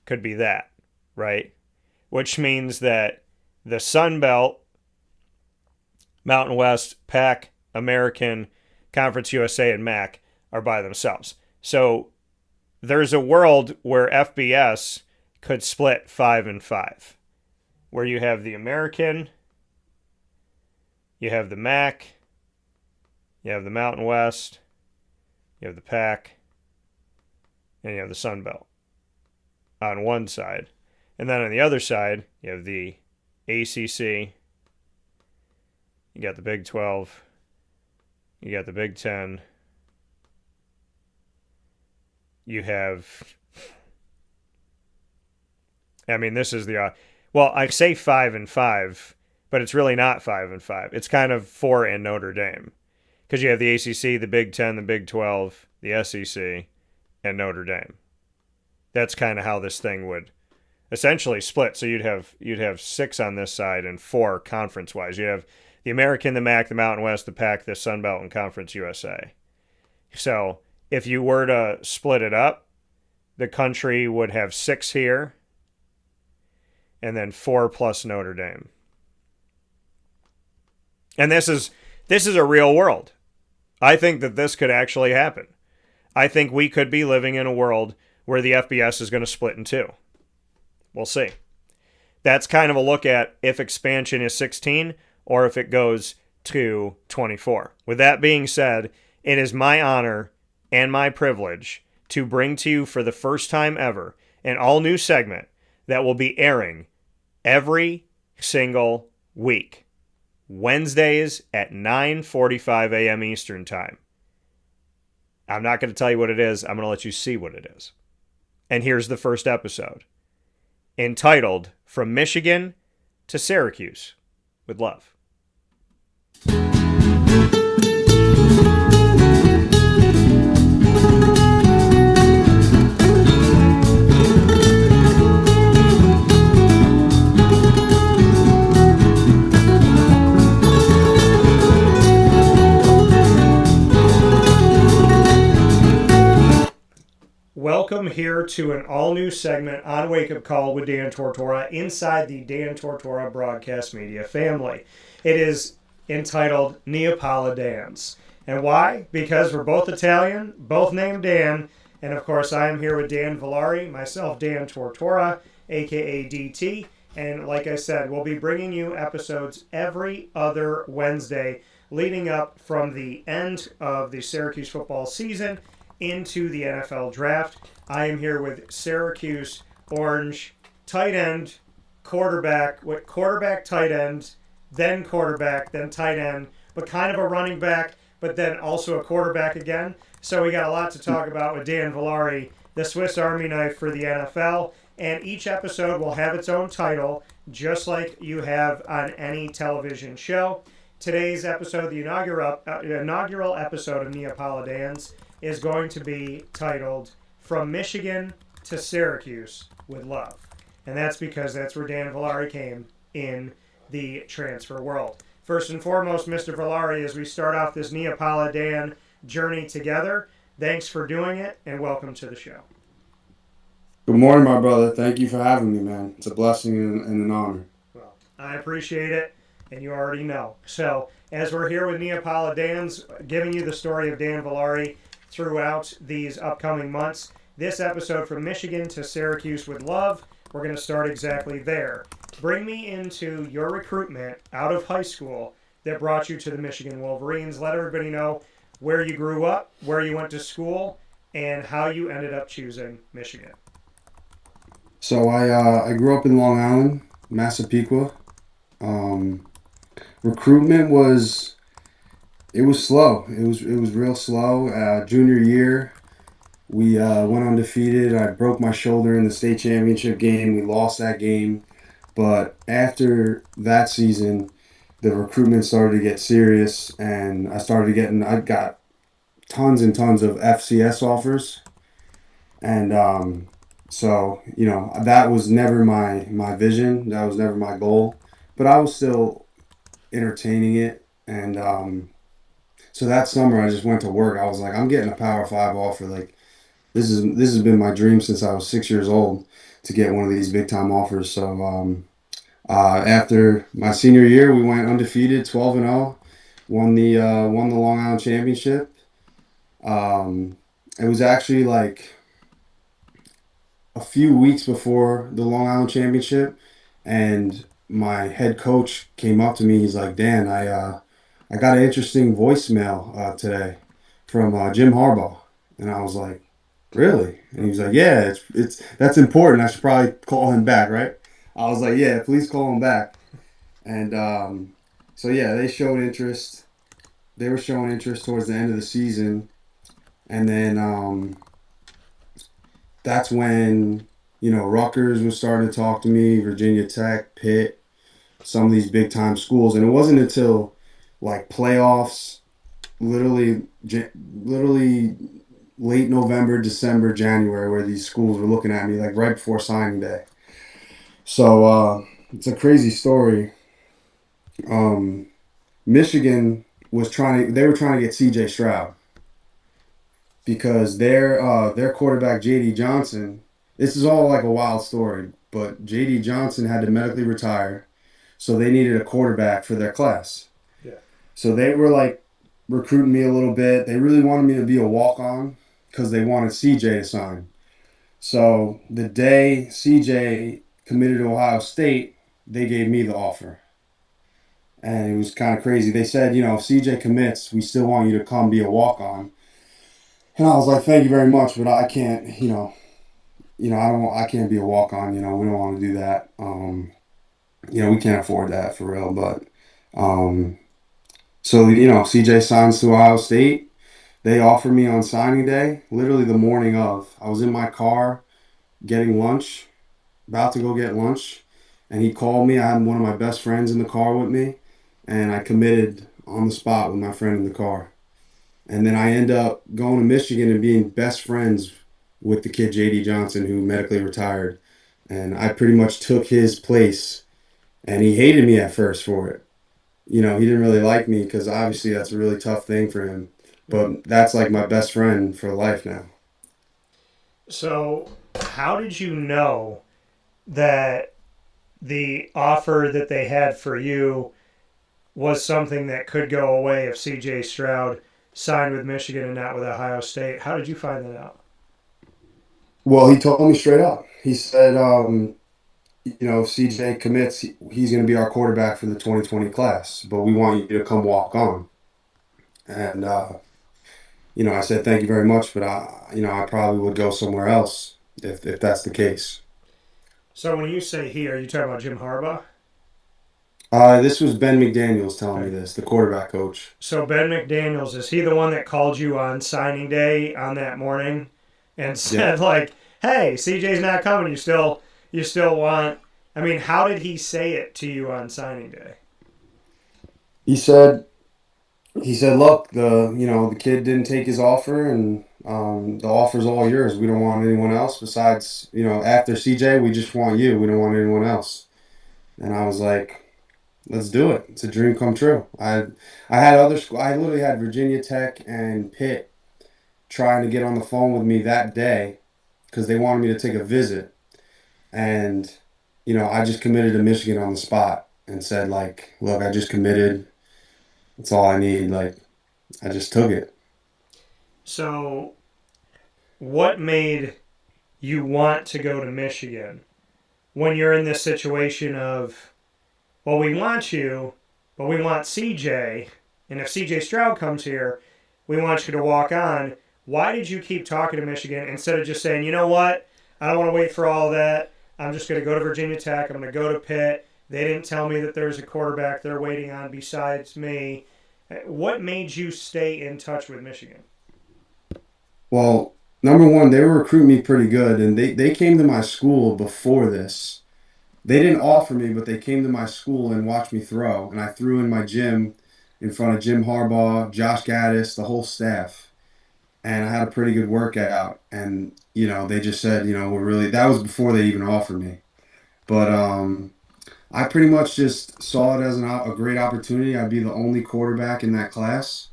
Could be that, right? Which means that the Sun Belt, Mountain West, Pac, American, Conference USA, and MAC are by themselves. So there's a world where FBS could split 5 and 5, where you have the American, you have the MAC, you have the Mountain West, you have the Pac, and you have the Sun Belt on one side. And then on the other side, you have the ACC, you got the Big 12, you got the Big 10, you have, this is the, I say 5 and 5, but it's really not 5 and 5. It's kind of 4 and Notre Dame. Because you have the ACC, the Big 10, the Big 12, the SEC, and Notre Dame. That's kind of how this thing would essentially split. So you'd have 6 on this side and 4 conference-wise. You have the American, the MAC, the Mountain West, the Pac, the Sun Belt, and Conference USA. So if you were to split it up, the country would have 6 here, and then 4 plus Notre Dame. And this is a real world. I think that this could actually happen. I think we could be living in a world where the FBS is going to split in 2. We'll see. That's kind of a look at if expansion is 16 or if it goes to 24. With that being said, it is my honor and my privilege to bring to you for the first time ever an all-new segment that will be airing every single week. Wednesdays at 9:45 a.m. Eastern Time. I'm not going to tell you what it is. I'm going to let you see what it is. And here's the first episode, entitled From Michigan to Syracuse, with love. Welcome welcome here to an all-new segment on Wake Up Call with Dan Tortora inside the Dan Tortora broadcast media family. It is entitled Neapala Dans. And why? Because we're both Italian, both named Dan, and of course I am here with Dan Villari, myself Dan Tortora, aka DT, and like I said, we'll be bringing you episodes every other Wednesday leading up from the end of the Syracuse football season into the NFL draft. I am here with Syracuse Orange tight end, quarterback, tight end, then quarterback, then tight end, but kind of a running back, but then also a quarterback again. So we got a lot to talk about with Dan Villari, the Swiss Army knife for the NFL, and each episode will have its own title, just like you have on any television show. Today's episode, the inaugural episode of Neapala Dans, is going to be titled From Michigan to Syracuse with Love. And that's because that's where Dan Villari came in the transfer world. First and foremost, Mr. Villari, as we start off this Neapala Dan journey together, thanks for doing it and welcome to the show. Good morning, my brother. Thank you for having me, man. It's a blessing and an honor. Well, I appreciate it, and you already know. So, as we're here with Neapala Dans, giving you the story of Dan Villari throughout these upcoming months, this episode From Michigan to Syracuse with Love, we're going to start exactly there. Bring me into your recruitment out of high school that brought you to the Michigan Wolverines. Let everybody know where you grew up, where you went to school, and how you ended up choosing Michigan. So I grew up in Long Island, Massapequa. Recruitment was slow. It was real slow. Junior year, we went undefeated. I broke my shoulder in the state championship game. We lost that game. But after that season, the recruitment started to get serious, and I got tons and tons of FCS offers. And so, that was never my vision. That was never my goal. But I was still entertaining it. And so that summer, I just went to work. I was like, I'm getting a Power 5 offer. Like, this has been my dream since I was 6 years old to get one of these big-time offers. So after my senior year, we went undefeated, 12-0, won the Long Island Championship. It was actually like a few weeks before the Long Island Championship, and my head coach came up to me. He's like, Dan, I got an interesting voicemail today from Jim Harbaugh. And I was like, really? And he was like, yeah, that's important. I should probably call him back, right? I was like, yeah, please call him back. And so, yeah, they showed interest. They were showing interest towards the end of the season. And then that's when, Rutgers was starting to talk to me, Virginia Tech, Pitt, some of these big-time schools. And it wasn't until, like, playoffs, literally late November, December, January, where these schools were looking at me, like, right before signing day. So it's a crazy story. Michigan were trying to get C.J. Stroud because their quarterback J.D. Johnson. This is all like a wild story, but J.D. Johnson had to medically retire, so they needed a quarterback for their class. Yeah. So they were like recruiting me a little bit. They really wanted me to be a walk-on because they wanted C.J. to sign. So the day C.J. committed to Ohio State, they gave me the offer. And it was kind of crazy. They said, if CJ commits, we still want you to come be a walk-on. And I was like, thank you very much, but I can't, I can't be a walk-on, we don't want to do that. We can't afford that for real. But, so, CJ signs to Ohio State. They offered me on signing day, literally the morning of. I was in my car getting lunch, about to go get lunch. And he called me. I had one of my best friends in the car with me. And I committed on the spot with my friend in the car. And then I end up going to Michigan and being best friends with the kid J.D. Johnson, who medically retired. And I pretty much took his place. And he hated me at first for it. He didn't really like me because obviously that's a really tough thing for him. But that's like my best friend for life now. So, how did you know that the offer that they had for you was something that could go away if CJ Stroud signed with Michigan and not with Ohio State? How did you find that out? Well, he told me straight up. He said, if CJ commits, he's going to be our quarterback for the 2020 class, but we want you to come walk on. And, I said, thank you very much, but I probably would go somewhere else if that's the case. So, when you say he, are you talking about Jim Harbaugh? This was Ben McDaniels telling me Okay. this, the quarterback coach. So, Ben McDaniels, is he the one that called you on signing day on that morning and Yeah. said, like, hey, CJ's not coming? You still want. I mean, how did he say it to you on signing day? He said, look, the kid didn't take his offer, and the offer's all yours. We don't want anyone else besides, after CJ, we just want you. We don't want anyone else. And I was like, let's do it. It's a dream come true. I had other school. I literally had Virginia Tech and Pitt trying to get on the phone with me that day because they wanted me to take a visit. And, I just committed to Michigan on the spot and said, like, look, I just committed. That's all I need. Like, I just took it. So, what made you want to go to Michigan when you're in this situation of, well, we want you, but we want CJ, and if CJ Stroud comes here, we want you to walk on. Why did you keep talking to Michigan instead of just saying, you know what, I don't want to wait for all that. I'm just going to go to Virginia Tech. I'm going to go to Pitt. They didn't tell me that there's a quarterback they're waiting on besides me. What made you stay in touch with Michigan? Well, number one, they were recruiting me pretty good, and they came to my school before this. They didn't offer me, but they came to my school and watched me throw, and I threw in my gym in front of Jim Harbaugh, Josh Gaddis, the whole staff, and I had a pretty good workout. And they just said, we're really. That was before they even offered me, but I pretty much just saw it as a great opportunity. I'd be the only quarterback in that class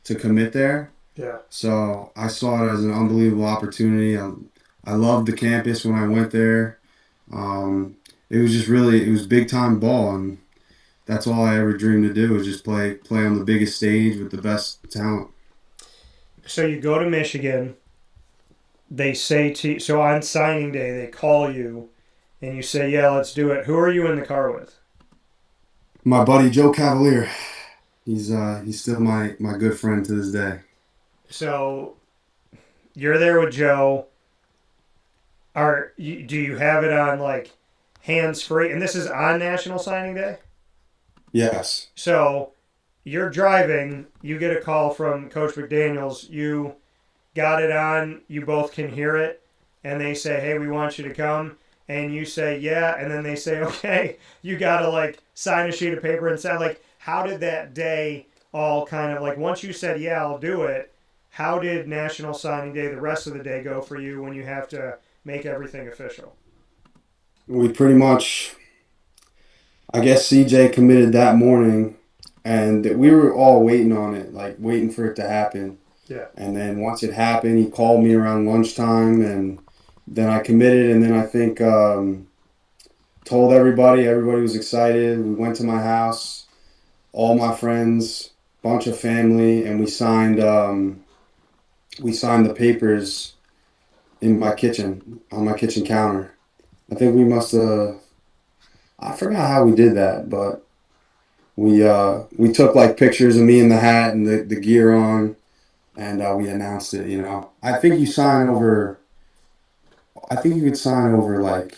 to commit there. Yeah. So I saw it as an unbelievable opportunity. I loved the campus when I went there. It was just really, it was big time ball, and that's all I ever dreamed to do was just play on the biggest stage with the best talent. So you go to Michigan. They say to you, so on signing day, they call you and you say, yeah, let's do it. Who are you in the car with? My buddy Joe Cavalier, he's still my good friend to this day. So you're there with Joe. Do you have it on like hands free? And this is on National Signing Day? Yes. So you're driving, you get a call from Coach McDaniels, you got it on, you both can hear it, and they say, hey, we want you to come. And you say, yeah, and then they say, okay, you got to like sign a sheet of paper and sound like, how did that day all kind of like, once you said, yeah, I'll do it, how did National Signing Day, the rest of the day go for you when you have to make everything official? We pretty much, I guess CJ committed that morning, and we were all waiting on it, like waiting for it to happen. Yeah. And then once it happened, he called me around lunchtime, and then I committed, and then I think told everybody. Everybody was excited. We went to my house, all my friends, bunch of family, and we signed the papers in my kitchen on my kitchen counter. I think we must have. I forgot how we did that, but we took like pictures of me in the hat and the gear on, and we announced it. I think you sign over. I think you could sign over like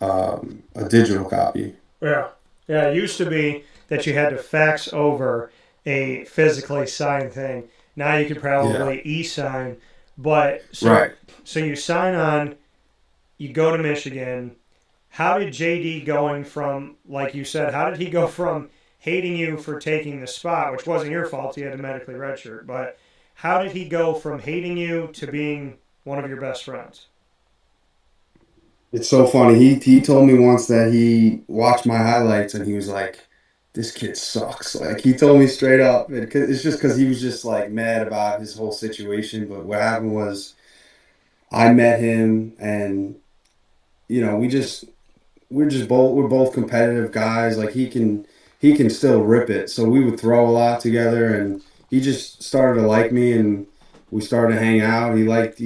a digital copy. Yeah. Yeah, it used to be that you had to fax over a physically signed thing. Now you could Yeah. probably e-sign. But Right. so you sign on, you go to Michigan. How did JD going from, like you said, how did he go from hating you for taking the spot, which wasn't your fault, he had to medically redshirt, but how did he go from hating you to being one of your best friends? It's so funny. He told me once that he watched my highlights and he was like, "This kid sucks." Like he told me straight up. It's just because he was just like mad about his whole situation. But what happened was I met him, and we're both competitive guys. Like he can still rip it. So we would throw a lot together, and he just started to like me, and we started to hang out. He liked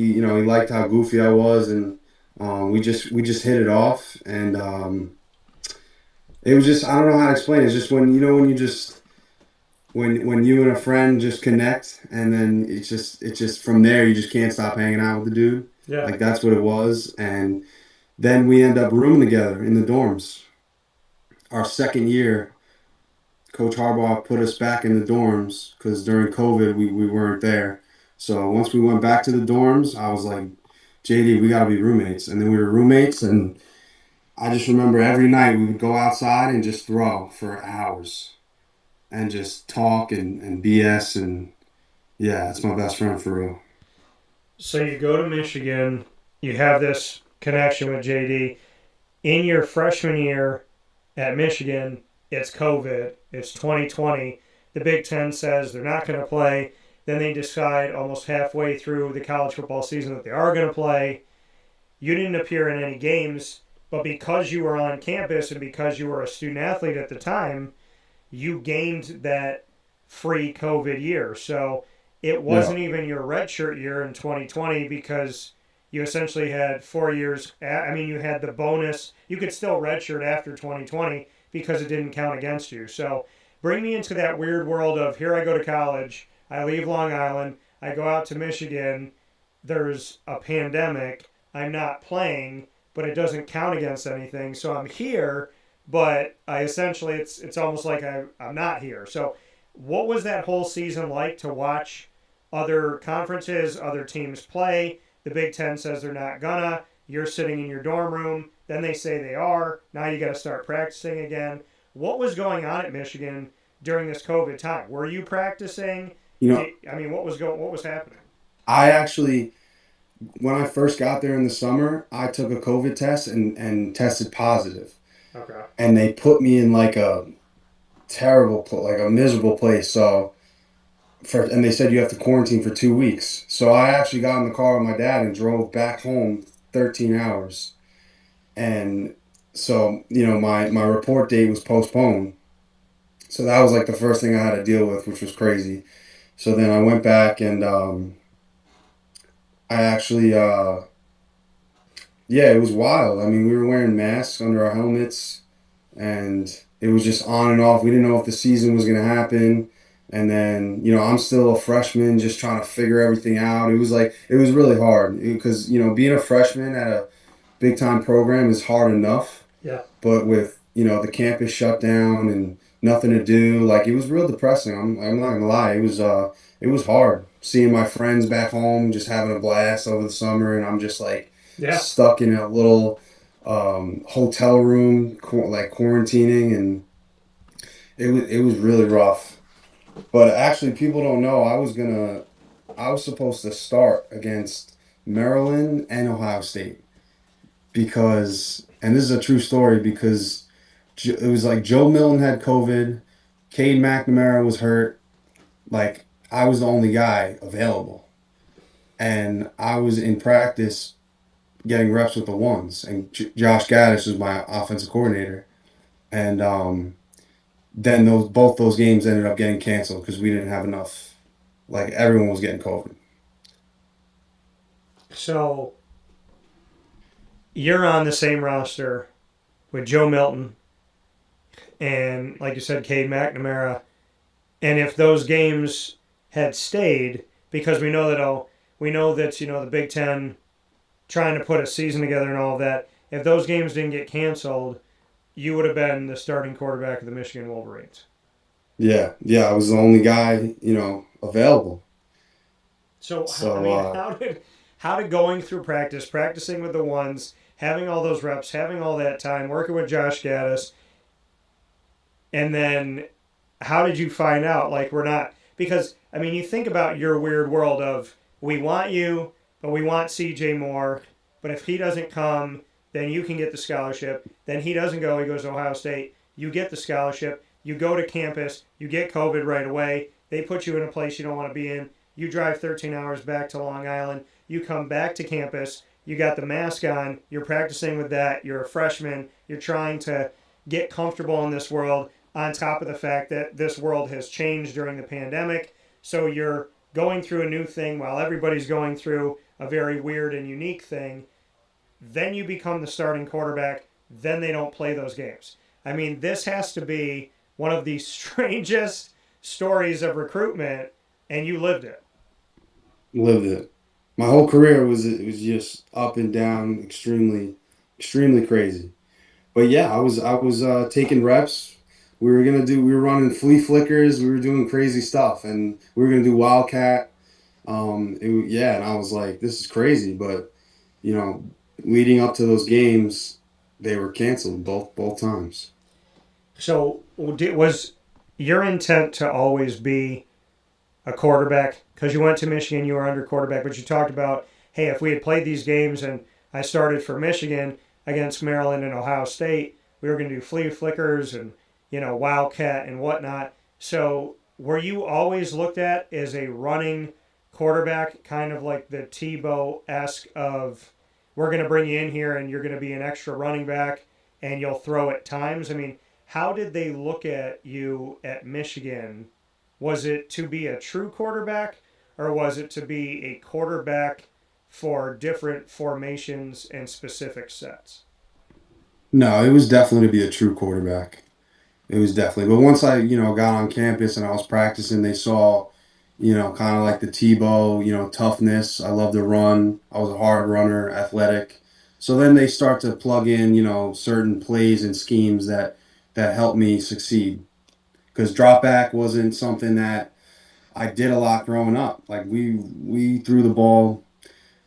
how goofy I was, and we just hit it off, and it was just, I don't know how to explain it. It's just when you just when you and a friend just connect, and then it's just from there you just can't stop hanging out with the dude. Yeah. Like that's what it was, and then we end up rooming together in the dorms. Our second year, Coach Harbaugh put us back in the dorms because during COVID we weren't there. So once we went back to the dorms, I was like, JD, we gotta be roommates. And then we were roommates, and I just remember every night we would go outside and just throw for hours and just talk and BS, and yeah, it's my best friend for real. So you go to Michigan, you have this connection with JD. In your freshman year at Michigan, it's COVID, it's 2020. The Big Ten says they're not going to play. Then they decide almost halfway through the college football season that they are going to play. You didn't appear in any games, but because you were on campus and because you were a student athlete at the time, you gained that free COVID year. So it Yeah. wasn't even your redshirt year in 2020 because you essentially had 4 years. I mean, you had the bonus. You could still redshirt after 2020 because it didn't count against you. So bring me into that weird world of here I go to college, I leave Long Island, I go out to Michigan, there's a pandemic, I'm not playing, but it doesn't count against anything. So I'm here, but I essentially it's almost like I'm not here. So what was that whole season like to watch other conferences, other teams play? The Big Ten says they're not gonna. You're sitting in your dorm room. Then they say they are. Now you got to start practicing again. What was going on at Michigan during this COVID time? Were you practicing? You know, I mean, what was happening? I actually, when I first got there in the summer, I took a COVID test and tested positive. Okay. And they put me in like a like a miserable place. And they said you have to quarantine for 2 weeks. So I actually got in the car with my dad and drove back home 13 hours. And so, my report date was postponed. So that was like the first thing I had to deal with, which was crazy. So then I went back, and I actually, yeah, it was wild. I mean, we were wearing masks under our helmets, and it was just on and off. We didn't know if the season was going to happen. And then, I'm still a freshman just trying to figure everything out. It was really hard because, being a freshman at a big time program is hard enough. Yeah. But with, the campus shut down and nothing to do, like it was real depressing. I'm not gonna lie. It was hard seeing my friends back home just having a blast over the summer, and I'm just like Yeah. stuck in a little hotel room, like quarantining, and it was really rough. But actually, people don't know I was supposed to start against Maryland and Ohio State because, and this is a true story because it was like Joe Milton had COVID, Cade McNamara was hurt, like I was the only guy available, and I was in practice getting reps with the ones, and Josh Gaddis was my offensive coordinator, and then both those games ended up getting canceled because we didn't have enough. Like everyone was getting COVID. So you're on the same roster with Joe Milton and, like you said, Cade McNamara. And if those games had stayed, because we know that the Big Ten trying to put a season together and all of that. If those games didn't get canceled, you would have been the starting quarterback of the Michigan Wolverines. Yeah, yeah, I was the only guy, available. So I So mean, how did going through practicing with the ones, having all those reps, having all that time, working with Josh Gaddis, and then how did you find out like we're not? Because I mean, you think about your weird world of we want you, but we want CJ Moore, but if he doesn't come, then you can get the scholarship. Then he doesn't go, he goes to Ohio State. You get the scholarship. You go to campus. You get COVID right away. They put you in a place you don't want to be in. You drive 13 hours back to Long Island. You come back to campus. You got the mask on. You're practicing with that. You're a freshman. You're trying to get comfortable in this world, on top of the fact that this world has changed during the pandemic. So you're going through a new thing while everybody's going through a very weird and unique thing. Then you become the starting quarterback. Then they don't play those games. I mean, this has to be one of the strangest stories of recruitment, and you lived it. Lived it. My whole career was it was just up and down, extremely crazy. But yeah, I was taking reps. We were running flea flickers. We were doing crazy stuff, and we were gonna do wildcat. Yeah, and I was like, this is crazy. But you know, leading up to those games, they were canceled both times. So, was your intent to always be a quarterback? Because you went to Michigan, you were under quarterback, but you talked about, hey, if we had played these games and I started for Michigan against Maryland and Ohio State, we were going to do flea flickers and, wildcat and whatnot. So, were you always looked at as a running quarterback, kind of like the Tebow esque of, we're going to bring you in here and you're going to be an extra running back and you'll throw at times? I mean, how did they look at you at Michigan? Was it to be a true quarterback, or was it to be a quarterback for different formations and specific sets? No, it was definitely to be a true quarterback. It was definitely. But once I, got on campus and I was practicing, they saw, kind of like the Tebow, toughness. I love to run. I was a hard runner, athletic. So then they start to plug in, certain plays and schemes that help me succeed. Because drop back wasn't something that I did a lot growing up. Like we threw the ball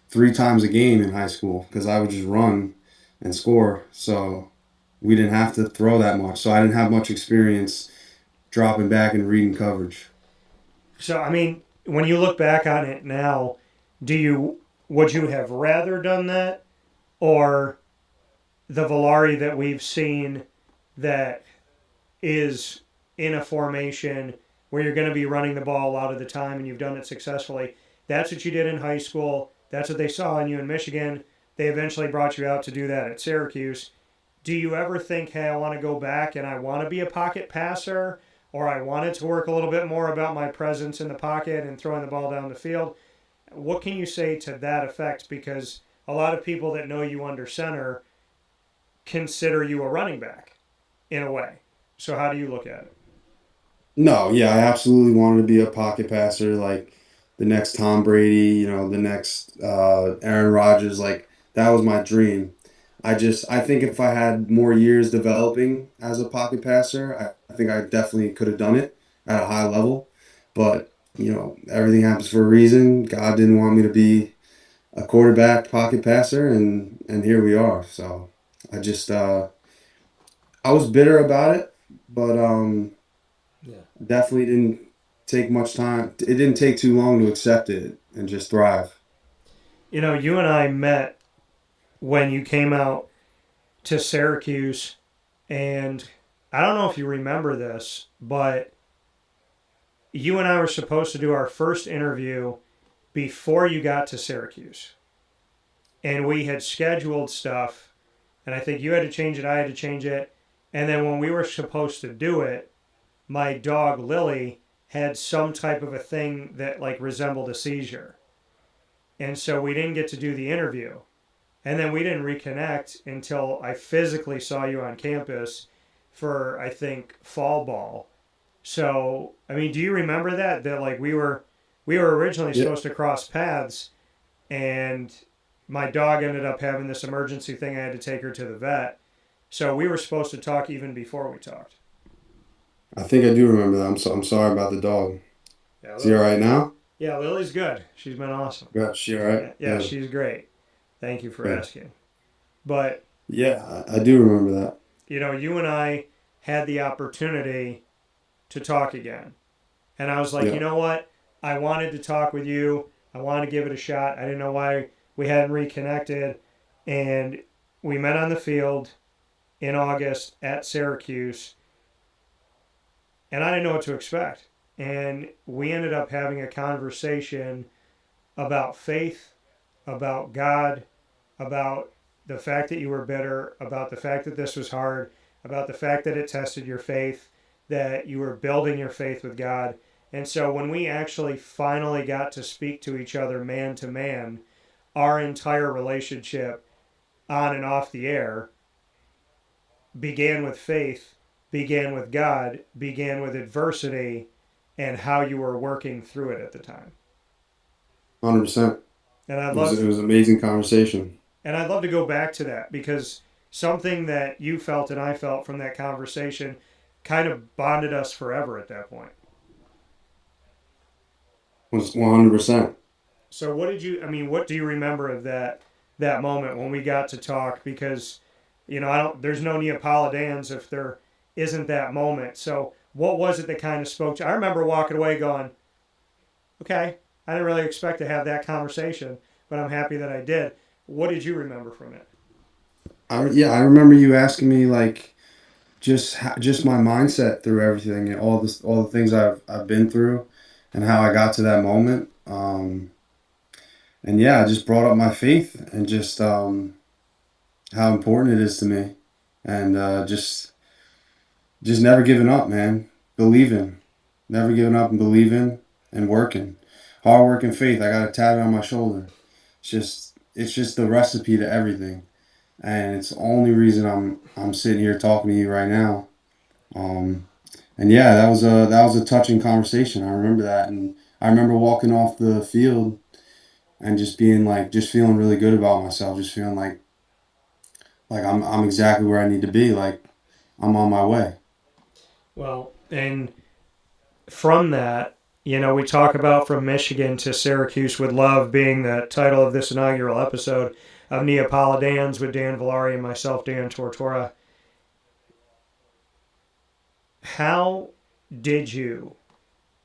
3 times a game in high school because I would just run and score. So we didn't have to throw that much. So I didn't have much experience dropping back and reading coverage. So, I mean, when you look back on it now, would you have rather done that, or the Valari that we've seen that is in a formation where you're going to be running the ball a lot of the time and you've done it successfully? That's what you did in high school. That's what they saw in you in Michigan. They eventually brought you out to do that at Syracuse. Do you ever think, hey, I want to go back and I want to be a pocket passer, or I wanted to work a little bit more about my presence in the pocket and throwing the ball down the field? What can you say to that effect? Because a lot of people that know you under center consider you a running back in a way. So how do you look at it? No, yeah, I absolutely wanted to be a pocket passer, like the next Tom Brady, the next Aaron Rodgers. Like that was my dream. I think if I had more years developing as a pocket passer, I think I definitely could have done it at a high level. But, everything happens for a reason. God didn't want me to be a quarterback pocket passer, and here we are. So I just, I was bitter about it, but Yeah. definitely didn't take much time. It didn't take too long to accept it and just thrive. You and I met when you came out to Syracuse, and I don't know if you remember this, but you and I were supposed to do our first interview before you got to Syracuse. And we had scheduled stuff, and I think you had to change it, I had to change it. And then when we were supposed to do it, my dog Lily had some type of a thing that like resembled a seizure. And so we didn't get to do the interview. And then we didn't reconnect until I physically saw you on campus for, I think, fall ball. So, I mean, do you remember that? That like we were originally Yeah. supposed to cross paths, and my dog ended up having this emergency thing. I had to take her to the vet. So we were supposed to talk even before we talked. I think I do remember that. I'm sorry about the dog. Yeah, Is he all right now? yeah, Lily's good. She's been awesome. Yeah, she all right? Yeah, yeah, Good, she's great. Thank you for good. asking. But, Yeah, I do remember that. you and I had the opportunity to talk again. And I was like, you Yeah. know what? I wanted to talk with you. I wanted to give it a shot. I didn't know why we hadn't reconnected. And we met on the field in August at Syracuse. And I didn't know what to expect. and we ended up having a conversation about faith, about God, about the fact that you were bitter, about the fact that this was hard, about the fact that it tested your faith, that you were building your faith with God. And so when we actually finally got to speak to each other man to man, our entire relationship on and off the air began with faith, began with God, began with adversity, and how you were working through it at the time. 100%. And I'd It love was an amazing conversation. And I'd love to go back to that because something that you felt and I felt from that conversation kind of bonded us forever at that point. Was 100%. So what do you remember of that moment when we got to talk? Because, there's no Neapolitans if there isn't that moment. So what was it that kind of spoke to you? I remember walking away going, okay, I didn't really expect to have that conversation, but I'm happy that I did. What did you remember from it? I remember you asking me like just my mindset through everything and all the things I've been through and how I got to that moment. And yeah, I just brought up my faith and just how important it is to me, and just never giving up, man. Believing, never giving up and believing and working, hard work and faith. I got it tatted on my shoulder. It's just the recipe to everything, and it's the only reason I'm sitting here talking to you right now. Um, and yeah, that was a touching conversation. I remember that, and I remember walking off the field and just being like, just feeling really good about myself, just feeling like I'm exactly where I need to be, like I'm on my way. Well, and from that, we talk about from Michigan to Syracuse with Love being the title of this inaugural episode of Neapolitans with Dan Villari and myself, Dan Tortora. How did you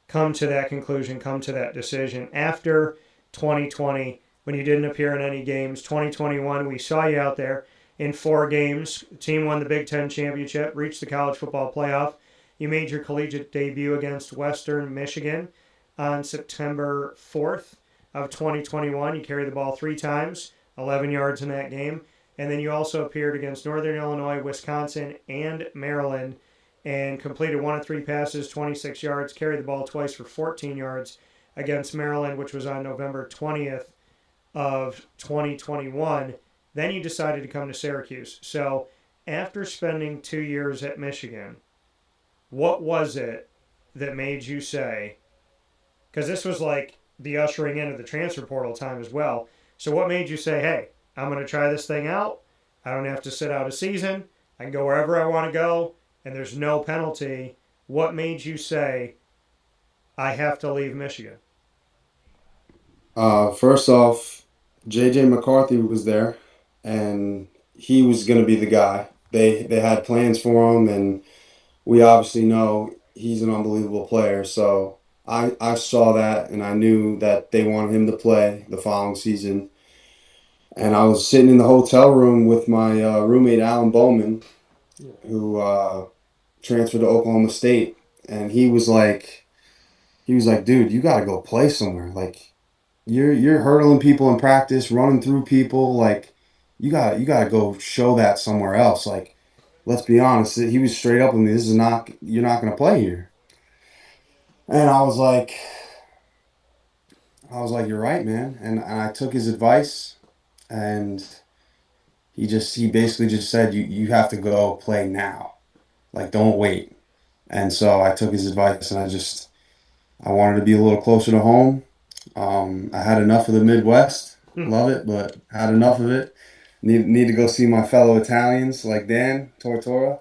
come to that conclusion, come to that decision after 2020 when you didn't appear in any games? 2021, we saw you out there in 4 games. The team won the Big Ten championship, reached the college football playoff. You made your collegiate debut against Western Michigan on September 4th of 2021. You carried the ball 3 times, 11 yards in that game. And then you also appeared against Northern Illinois, Wisconsin, and Maryland and completed 1 of 3 passes, 26 yards, carried the ball twice for 14 yards against Maryland, which was on November 20th of 2021. Then you decided to come to Syracuse. So after spending 2 years at Michigan, what was it that made you say, because this was like the ushering in of the transfer portal time as well. So what made you say, hey, I'm going to try this thing out. I don't have to sit out a season. I can go wherever I want to go, and there's no penalty. What made you say, I have to leave Michigan? First off, JJ McCarthy was there, and he was gonna be the guy. They had plans for him, and we obviously know he's an unbelievable player. So I saw that, and I knew that they wanted him to play the following season. And I was sitting in the hotel room with my roommate Alan Bowman, who transferred to Oklahoma State, and he was like, dude, you gotta go play somewhere. Like you're hurdling people in practice, running through people. Like you gotta go show that somewhere else. Like let's be honest, he was straight up with me. This is not You're not gonna play here. And I was like, you're right, man. And I took his advice, and he basically just said you have to go play now. Like don't wait. And so I took his advice, and I wanted to be a little closer to home. I had enough of the Midwest. Love it, but had enough of it. Need to go see my fellow Italians like Dan Tortora.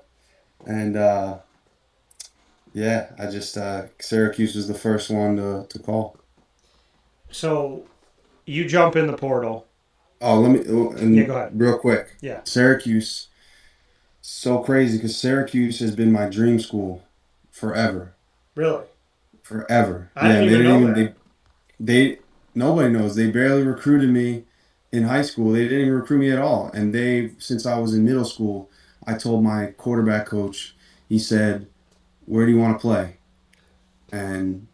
And yeah, Syracuse was the first one to call. So you jump in the portal. Oh, Yeah, and go ahead. real quick, Yeah. Syracuse, so crazy because Syracuse has been my dream school forever, Really? forever. I Yeah, didn't they even didn't know even that. they nobody knows. They barely recruited me in high school. They didn't even recruit me at all. And since I was in middle school, I told my quarterback coach. He said, "Where do you want to play?" And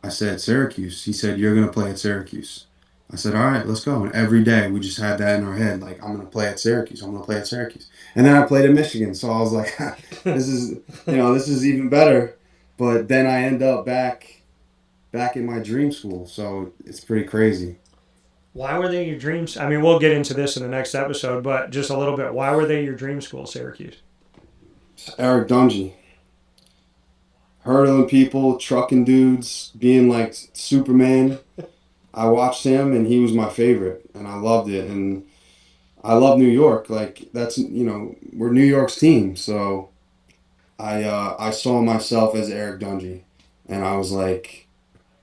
I said, Syracuse. He said, you're going to play at Syracuse. I said, all right, let's go. And every day we just had that in our head, like, I'm going to play at Syracuse. I'm going to play at Syracuse. And then I played at Michigan. So I was like, this is even better. But then I end up back in my dream school. So it's pretty crazy. Why were they your dreams? I mean, we'll get into this in the next episode, but just a little bit. Why were they your dream school, Syracuse? Eric Dungy. Hurdling people, trucking dudes, being like Superman. I watched him and he was my favorite and I loved it. And I love New York. Like that's we're New York's team. So I saw myself as Eric Dungy, and I was like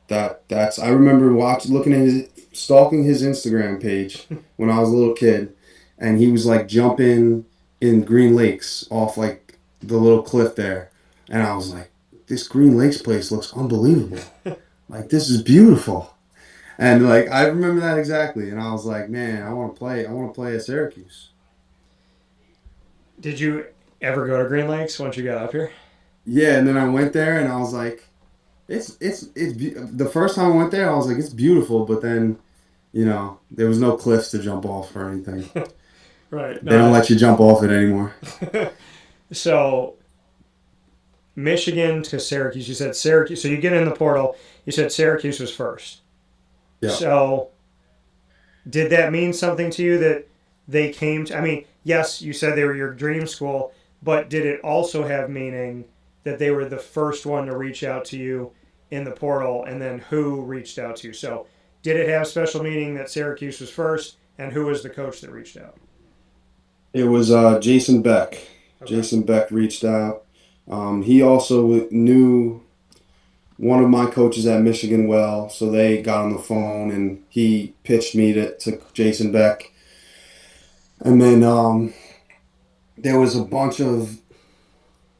that's I remember looking at his stalking his Instagram page when I was a little kid, and he was like jumping in Green Lakes off like the little cliff there, and I was like, this Green Lakes place looks unbelievable. Like this is beautiful. And like I remember that exactly, and I was like, man, I want to play. I want to play at Syracuse. Did you ever go to Green Lakes once you got up here? Yeah, and then I went there, and I was like, the first time I went there, I was like, it's beautiful, but then there was no cliffs to jump off or anything. Right. They don't No. let you jump off it anymore. So Michigan to Syracuse. You said Syracuse. So you get in the portal. You said Syracuse was first. Yeah. So did that mean something to you that they came to? I mean, yes, you said they were your dream school, but did it also have meaning that they were the first one to reach out to you in the portal, and then who reached out to you? So did it have special meaning that Syracuse was first, and who was the coach that reached out? It was Jason Beck. Okay. Jason Beck reached out. He also knew one of my coaches at Michigan well, so they got on the phone and he pitched me to Jason Beck. And then there was a bunch of,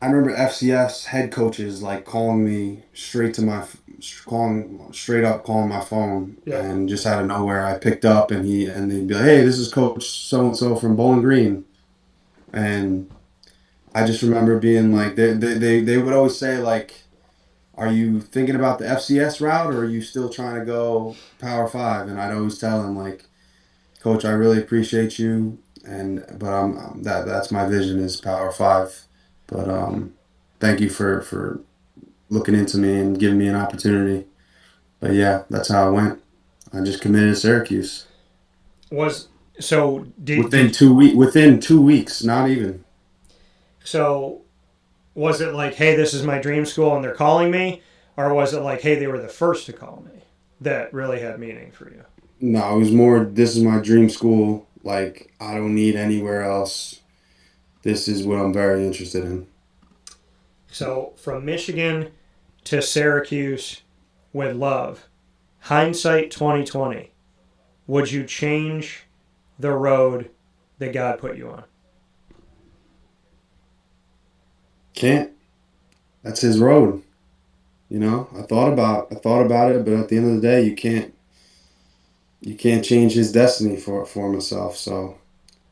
I remember FCS head coaches like calling me straight up calling my phone, Yeah. and just out of nowhere I picked up and they'd be like, hey, this is Coach so and so from Bowling Green, and I just remember being like, they would always say like, are you thinking about the FCS route or are you still trying to go Power Five? And I'd always tell them like, Coach, I really appreciate you, but that's my vision is Power Five. But thank you for looking into me and giving me an opportunity. But yeah, that's how it went. I just committed to Syracuse Was so within 2 weeks, not even. so was it like, hey, this is my dream school and they're calling me, or was it like, hey, they were the first to call me? That really had meaning for you. No, it was more, this is my dream school. Like, I don't need anywhere else. This is what I'm very interested in. So from Michigan to Syracuse with love, hindsight 2020, would you change the road that God put you on? Can't. That's his road. I thought about it, but at the end of the day, you can't change his destiny for myself. So,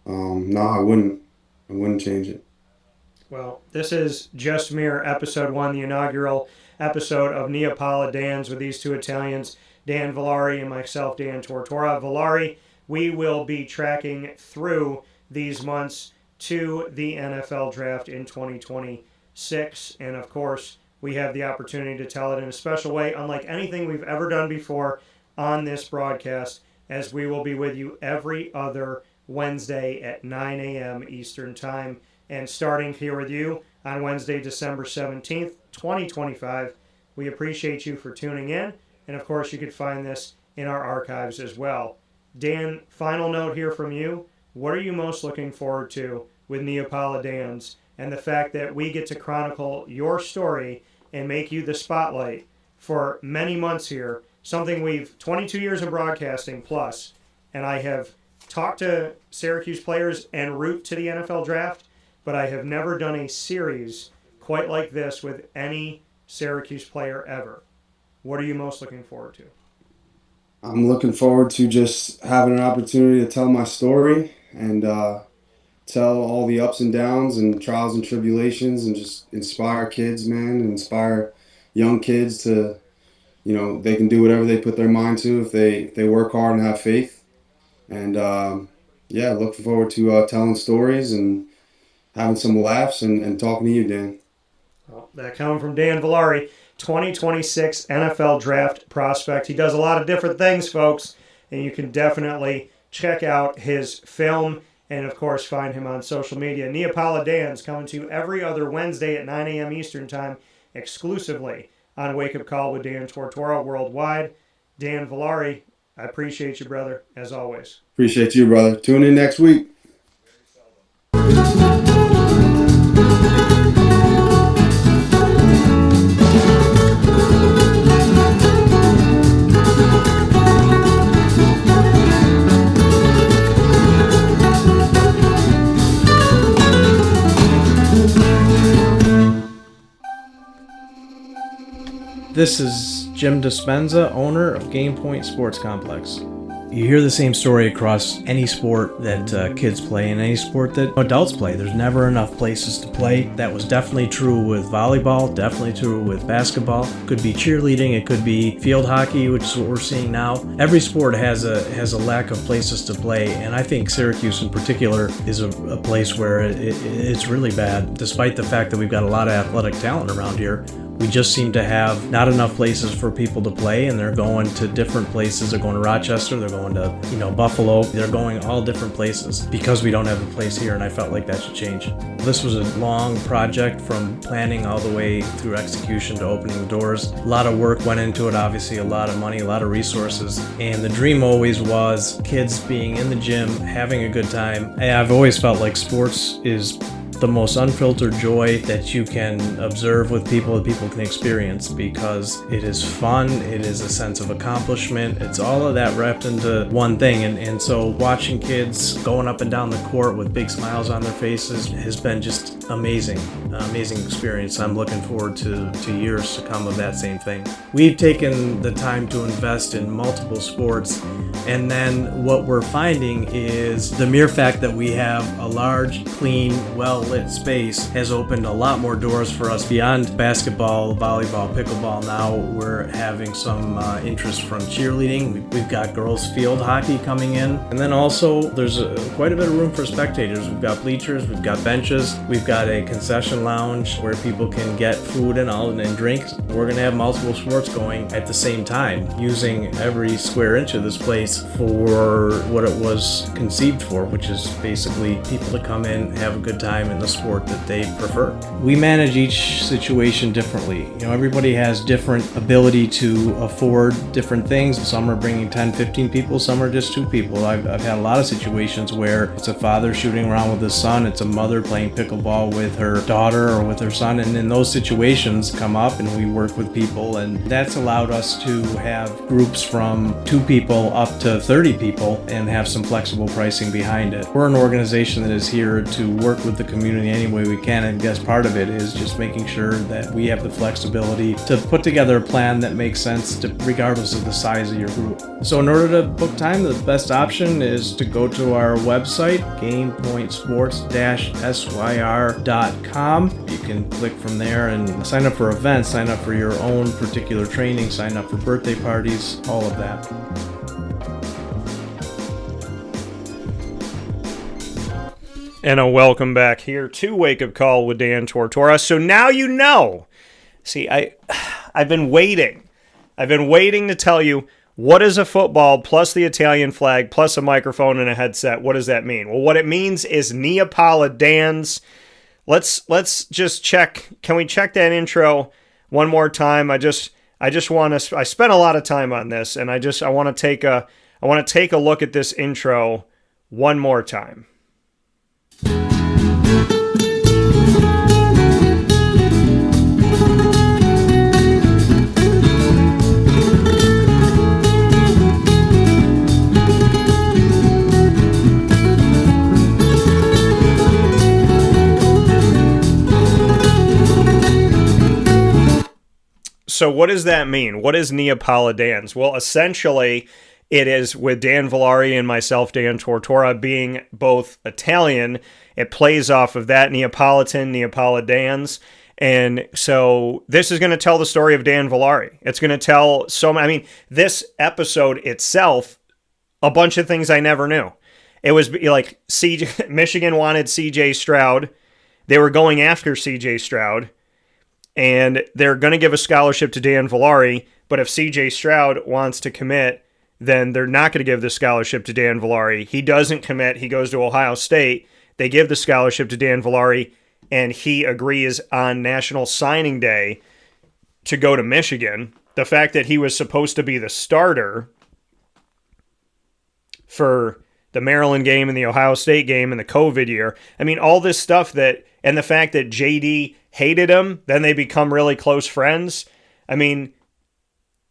no, I wouldn't change it. Well, this is Just Mere Episode 1, the inaugural episode of Neapala Dans with these two Italians, Dan Villari and myself, Dan Tortora. Villari, we will be tracking through these months to the NFL draft in 2026. And of course, we have the opportunity to tell it in a special way, unlike anything we've ever done before on this broadcast, as we will be with you every other Wednesday at 9 a.m. Eastern Time. And starting here with you on Wednesday, December 17th, 2025. We appreciate you for tuning in. And of course, you could find this in our archives as well. Dan, final note here from you. What are you most looking forward to with Neapala Dans and the fact that we get to chronicle your story and make you the spotlight for many months here? Something 22 years of broadcasting plus, and I have talked to Syracuse players en route to the NFL draft, but I have never done a series quite like this with any Syracuse player ever. What are you most looking forward to? I'm looking forward to just having an opportunity to tell my story and tell all the ups and downs and trials and tribulations and just inspire kids, man, and inspire young kids to, they can do whatever they put their mind to if they work hard and have faith. And yeah, looking forward to telling stories and having some laughs and talking to you, Dan. Well, that coming from Dan Villari, 2026 NFL draft prospect. He does a lot of different things, folks, and you can definitely check out his film and, of course, find him on social media. Neapolitan Dan's coming to you every other Wednesday at 9 a.m. Eastern Time, exclusively on Wake Up Call with Dan Tortora worldwide. Dan Villari, I appreciate you, brother, as always. Appreciate you, brother. Tune in next week. This is Jim Dispenza, owner of Game Point Sports Complex. You hear the same story across any sport that kids play and any sport that adults play. There's never enough places to play. That was definitely true with volleyball, definitely true with basketball. It could be cheerleading, it could be field hockey, which is what we're seeing now. Every sport has a lack of places to play, and I think Syracuse in particular is a place where it's really bad. Despite the fact that we've got a lot of athletic talent around here, we just seem to have not enough places for people to play, and they're going to different places. They're going to Rochester, they're going to, Buffalo. They're going all different places because we don't have a place here, and I felt like that should change. This was a long project from planning all the way through execution to opening the doors. A lot of work went into it, obviously, a lot of money, a lot of resources, and the dream always was kids being in the gym, having a good time. And I've always felt like sports is the most unfiltered joy that you can observe with people, that people can experience, because it is fun, it is a sense of accomplishment, it's all of that wrapped into one thing. And so watching kids going up and down the court with big smiles on their faces has been just amazing experience. I'm looking forward to years to come of that same thing. We've taken the time to invest in multiple sports, and then what we're finding is the mere fact that we have a large, clean, well-lit space has opened a lot more doors for us beyond basketball, volleyball, pickleball. Now we're having some interest from cheerleading. We've got girls field hockey coming in, and then also there's quite a bit of room for spectators. We've got bleachers, we've got benches, we've got a concession lounge where people can get food and drinks. We're going to have multiple sports going at the same time, using every square inch of this place for what it was conceived for, which is basically people to come in, have a good time in the sport that they prefer. We manage each situation differently. Everybody has different ability to afford different things. Some are bringing 10, 15 people, some are just 2 people. I've had a lot of situations where it's a father shooting around with his son, it's a mother playing pickleball with her daughter or with her son, and in those situations come up and we work with people, and that's allowed us to have groups from 2 people up to 30 people and have some flexible pricing behind it. We're an organization that is here to work with the community any way we can, and I guess part of it is just making sure that we have the flexibility to put together a plan that makes sense regardless of the size of your group. So in order to book time, the best option is to go to our website, gamepointsports-syr.com. You can click from there and sign up for events, sign up for your own particular training, sign up for birthday parties, all of that. And a welcome back here to Wake Up Call with Dan Tortora. So now you know. See, I've been waiting. I've been waiting to tell you, what is a football plus the Italian flag plus a microphone and a headset? What does that mean? Well, what it means is Neapolitan Dan's. Let's just check. Can we check that intro one more time? I just want to. I spent a lot of time on this, and I want to take a look at this intro one more time. So what does that mean? What is Neapolitan? Well, essentially, it is with Dan Villari and myself, Dan Tortora, being both Italian. It plays off of that, Neapolitan. And so this is going to tell the story of Dan Villari. It's going to tell this episode itself, a bunch of things I never knew. It was like Michigan wanted CJ Stroud. They were going after CJ Stroud, and they're going to give a scholarship to Dan Villari. But if CJ Stroud wants to commit, then they're not going to give the scholarship to Dan Villari. He doesn't commit. He goes to Ohio State. They give the scholarship to Dan Villari, and he agrees on National Signing Day to go to Michigan. The fact that he was supposed to be the starter for the Maryland game and the Ohio State game and the COVID year. I mean, all this stuff and the fact that JD hated him, then they become really close friends. I mean,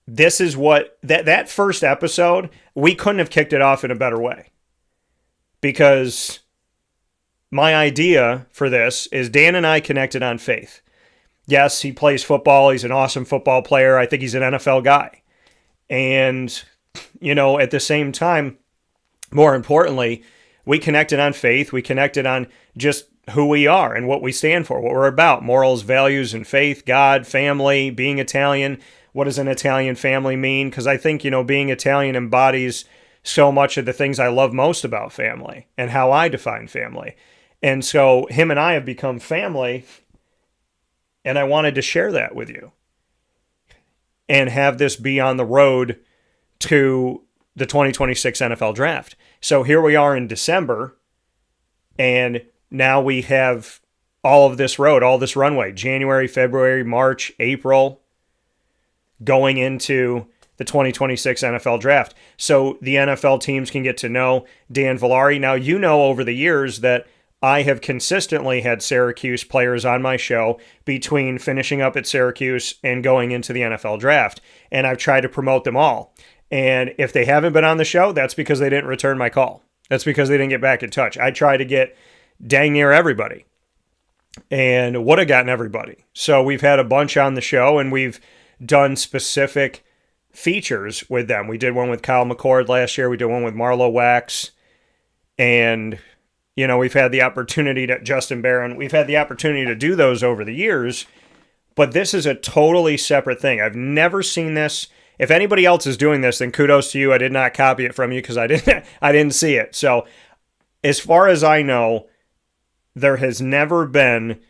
this is what, that first episode, we couldn't have kicked it off in a better way. Because my idea for this is Dan and I connected on faith. Yes, he plays football. He's an awesome football player. I think he's an NFL guy. And, at the same time, more importantly, we connected on faith. We connected on just who we are and what we stand for, what we're about, morals, values, and faith, God, family, being Italian. What does an Italian family mean? Because I think, being Italian embodies so much of the things I love most about family and how I define family. And so him and I have become family, and I wanted to share that with you and have this be on the road to the 2026 NFL draft. So here we are in December, and now we have all of this road, all this runway, January, February, March, April, going into the 2026 NFL draft. So the NFL teams can get to know Dan Villari. Now, over the years that I have consistently had Syracuse players on my show between finishing up at Syracuse and going into the NFL draft. And I've tried to promote them all. And if they haven't been on the show, that's because they didn't return my call. That's because they didn't get back in touch. I try to get dang near everybody and would have gotten everybody. So we've had a bunch on the show, and we've done specific features with them. We did one with Kyle McCord last year. We did one with Marlo Wax. And, we've had the opportunity to Justin Barron. We've had the opportunity to do those over the years. But this is a totally separate thing. I've never seen this. If anybody else is doing this, then kudos to you. I did not copy it from you because I didn't see it. So as far as I know, there has never been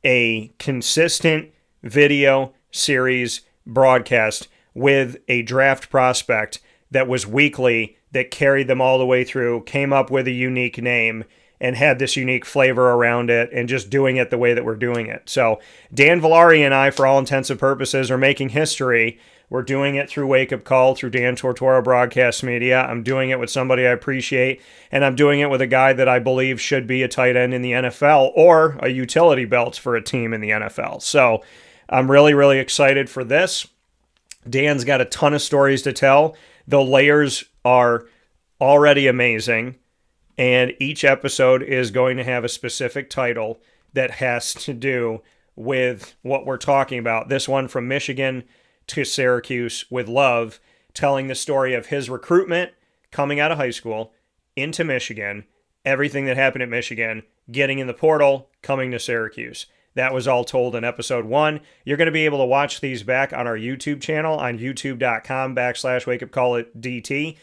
a consistent video series broadcast with a draft prospect that was weekly, that carried them all the way through, came up with a unique name, and had this unique flavor around it, and just doing it the way that we're doing it. So Dan Villari and I, for all intents and purposes, are making history. We're doing it through Wake Up Call, through Dan Tortora Broadcast Media. I'm doing it with somebody I appreciate, and I'm doing it with a guy that I believe should be a tight end in the NFL or a utility belt for a team in the NFL. So I'm really, really excited for this. Dan's got a ton of stories to tell. The layers are already amazing, and each episode is going to have a specific title that has to do with what we're talking about. This one, from Michigan to Syracuse with Love, telling the story of his recruitment coming out of high school into Michigan, everything that happened at Michigan, getting in the portal, coming to Syracuse. That was all told in episode 1. You're going to be able to watch these back on our YouTube channel on youtube.com/wakeupcallitdt.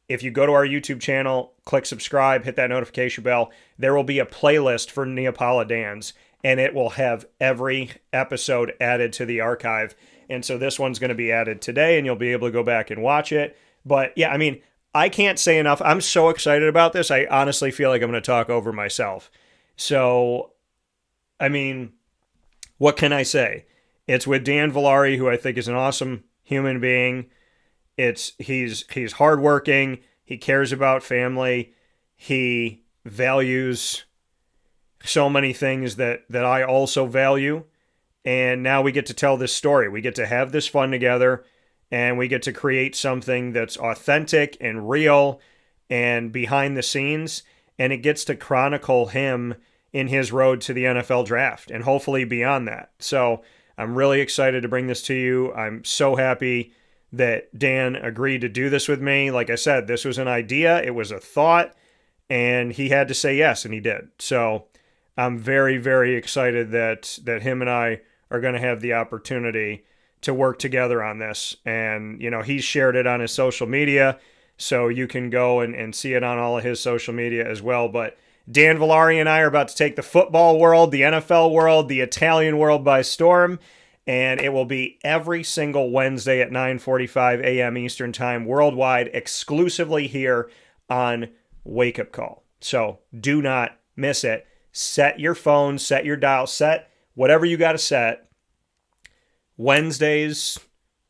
If you go to our YouTube channel, click subscribe, hit that notification bell, there will be a playlist for Neapala Dans, and it will have every episode added to the archive. And so this one's going to be added today, and you'll be able to go back and watch it. But yeah, I can't say enough. I'm so excited about this. I honestly feel like I'm going to talk over myself. So, what can I say? It's with Dan Villari, who I think is an awesome human being. He's hardworking. He cares about family. He values so many things that I also value. And now we get to tell this story. We get to have this fun together, and we get to create something that's authentic and real and behind the scenes. And it gets to chronicle him in his road to the NFL draft and hopefully beyond that. So I'm really excited to bring this to you. I'm so happy that Dan agreed to do this with me. Like I said, this was an idea. It was a thought, and he had to say yes, and he did. So I'm very, very excited that him and I are going to have the opportunity to work together on this. And, he's shared it on his social media, so you can go and see it on all of his social media as well. But Dan Villari and I are about to take the football world, the NFL world, the Italian world by storm, and it will be every single Wednesday at 9:45 a.m. Eastern Time worldwide, exclusively here on Wake Up Call. So do not miss it. Set your phone, set your dial, set whatever you got to set. Wednesdays,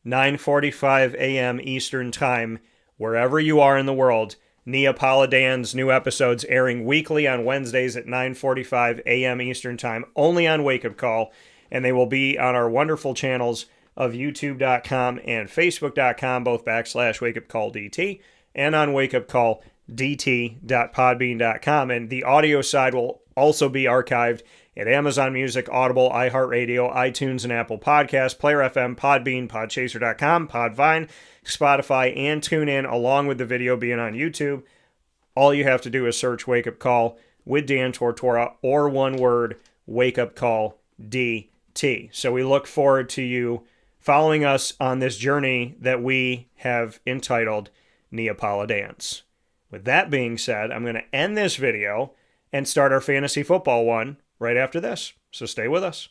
9:45 a.m. Eastern Time, wherever you are in the world. Neapolitan's new episodes airing weekly on Wednesdays at 9:45 a.m. Eastern Time, only on Wake Up Call, and they will be on our wonderful channels of youtube.com and facebook.com, both /wakeupcalldt, and on wakeupcalldt.podbean.com. And the audio side will also be archived at Amazon Music, Audible, iHeartRadio, iTunes, and Apple Podcasts, Player FM, Podbean, Podchaser.com, Podvine, Spotify, and TuneIn, along with the video being on YouTube. All you have to do is search Wake Up Call with Dan Tortora, or one word, Wake Up Call DT. So we look forward to you following us on this journey that we have entitled Neapolitans. With that being said, I'm going to end this video and start our fantasy football one right after this. So stay with us.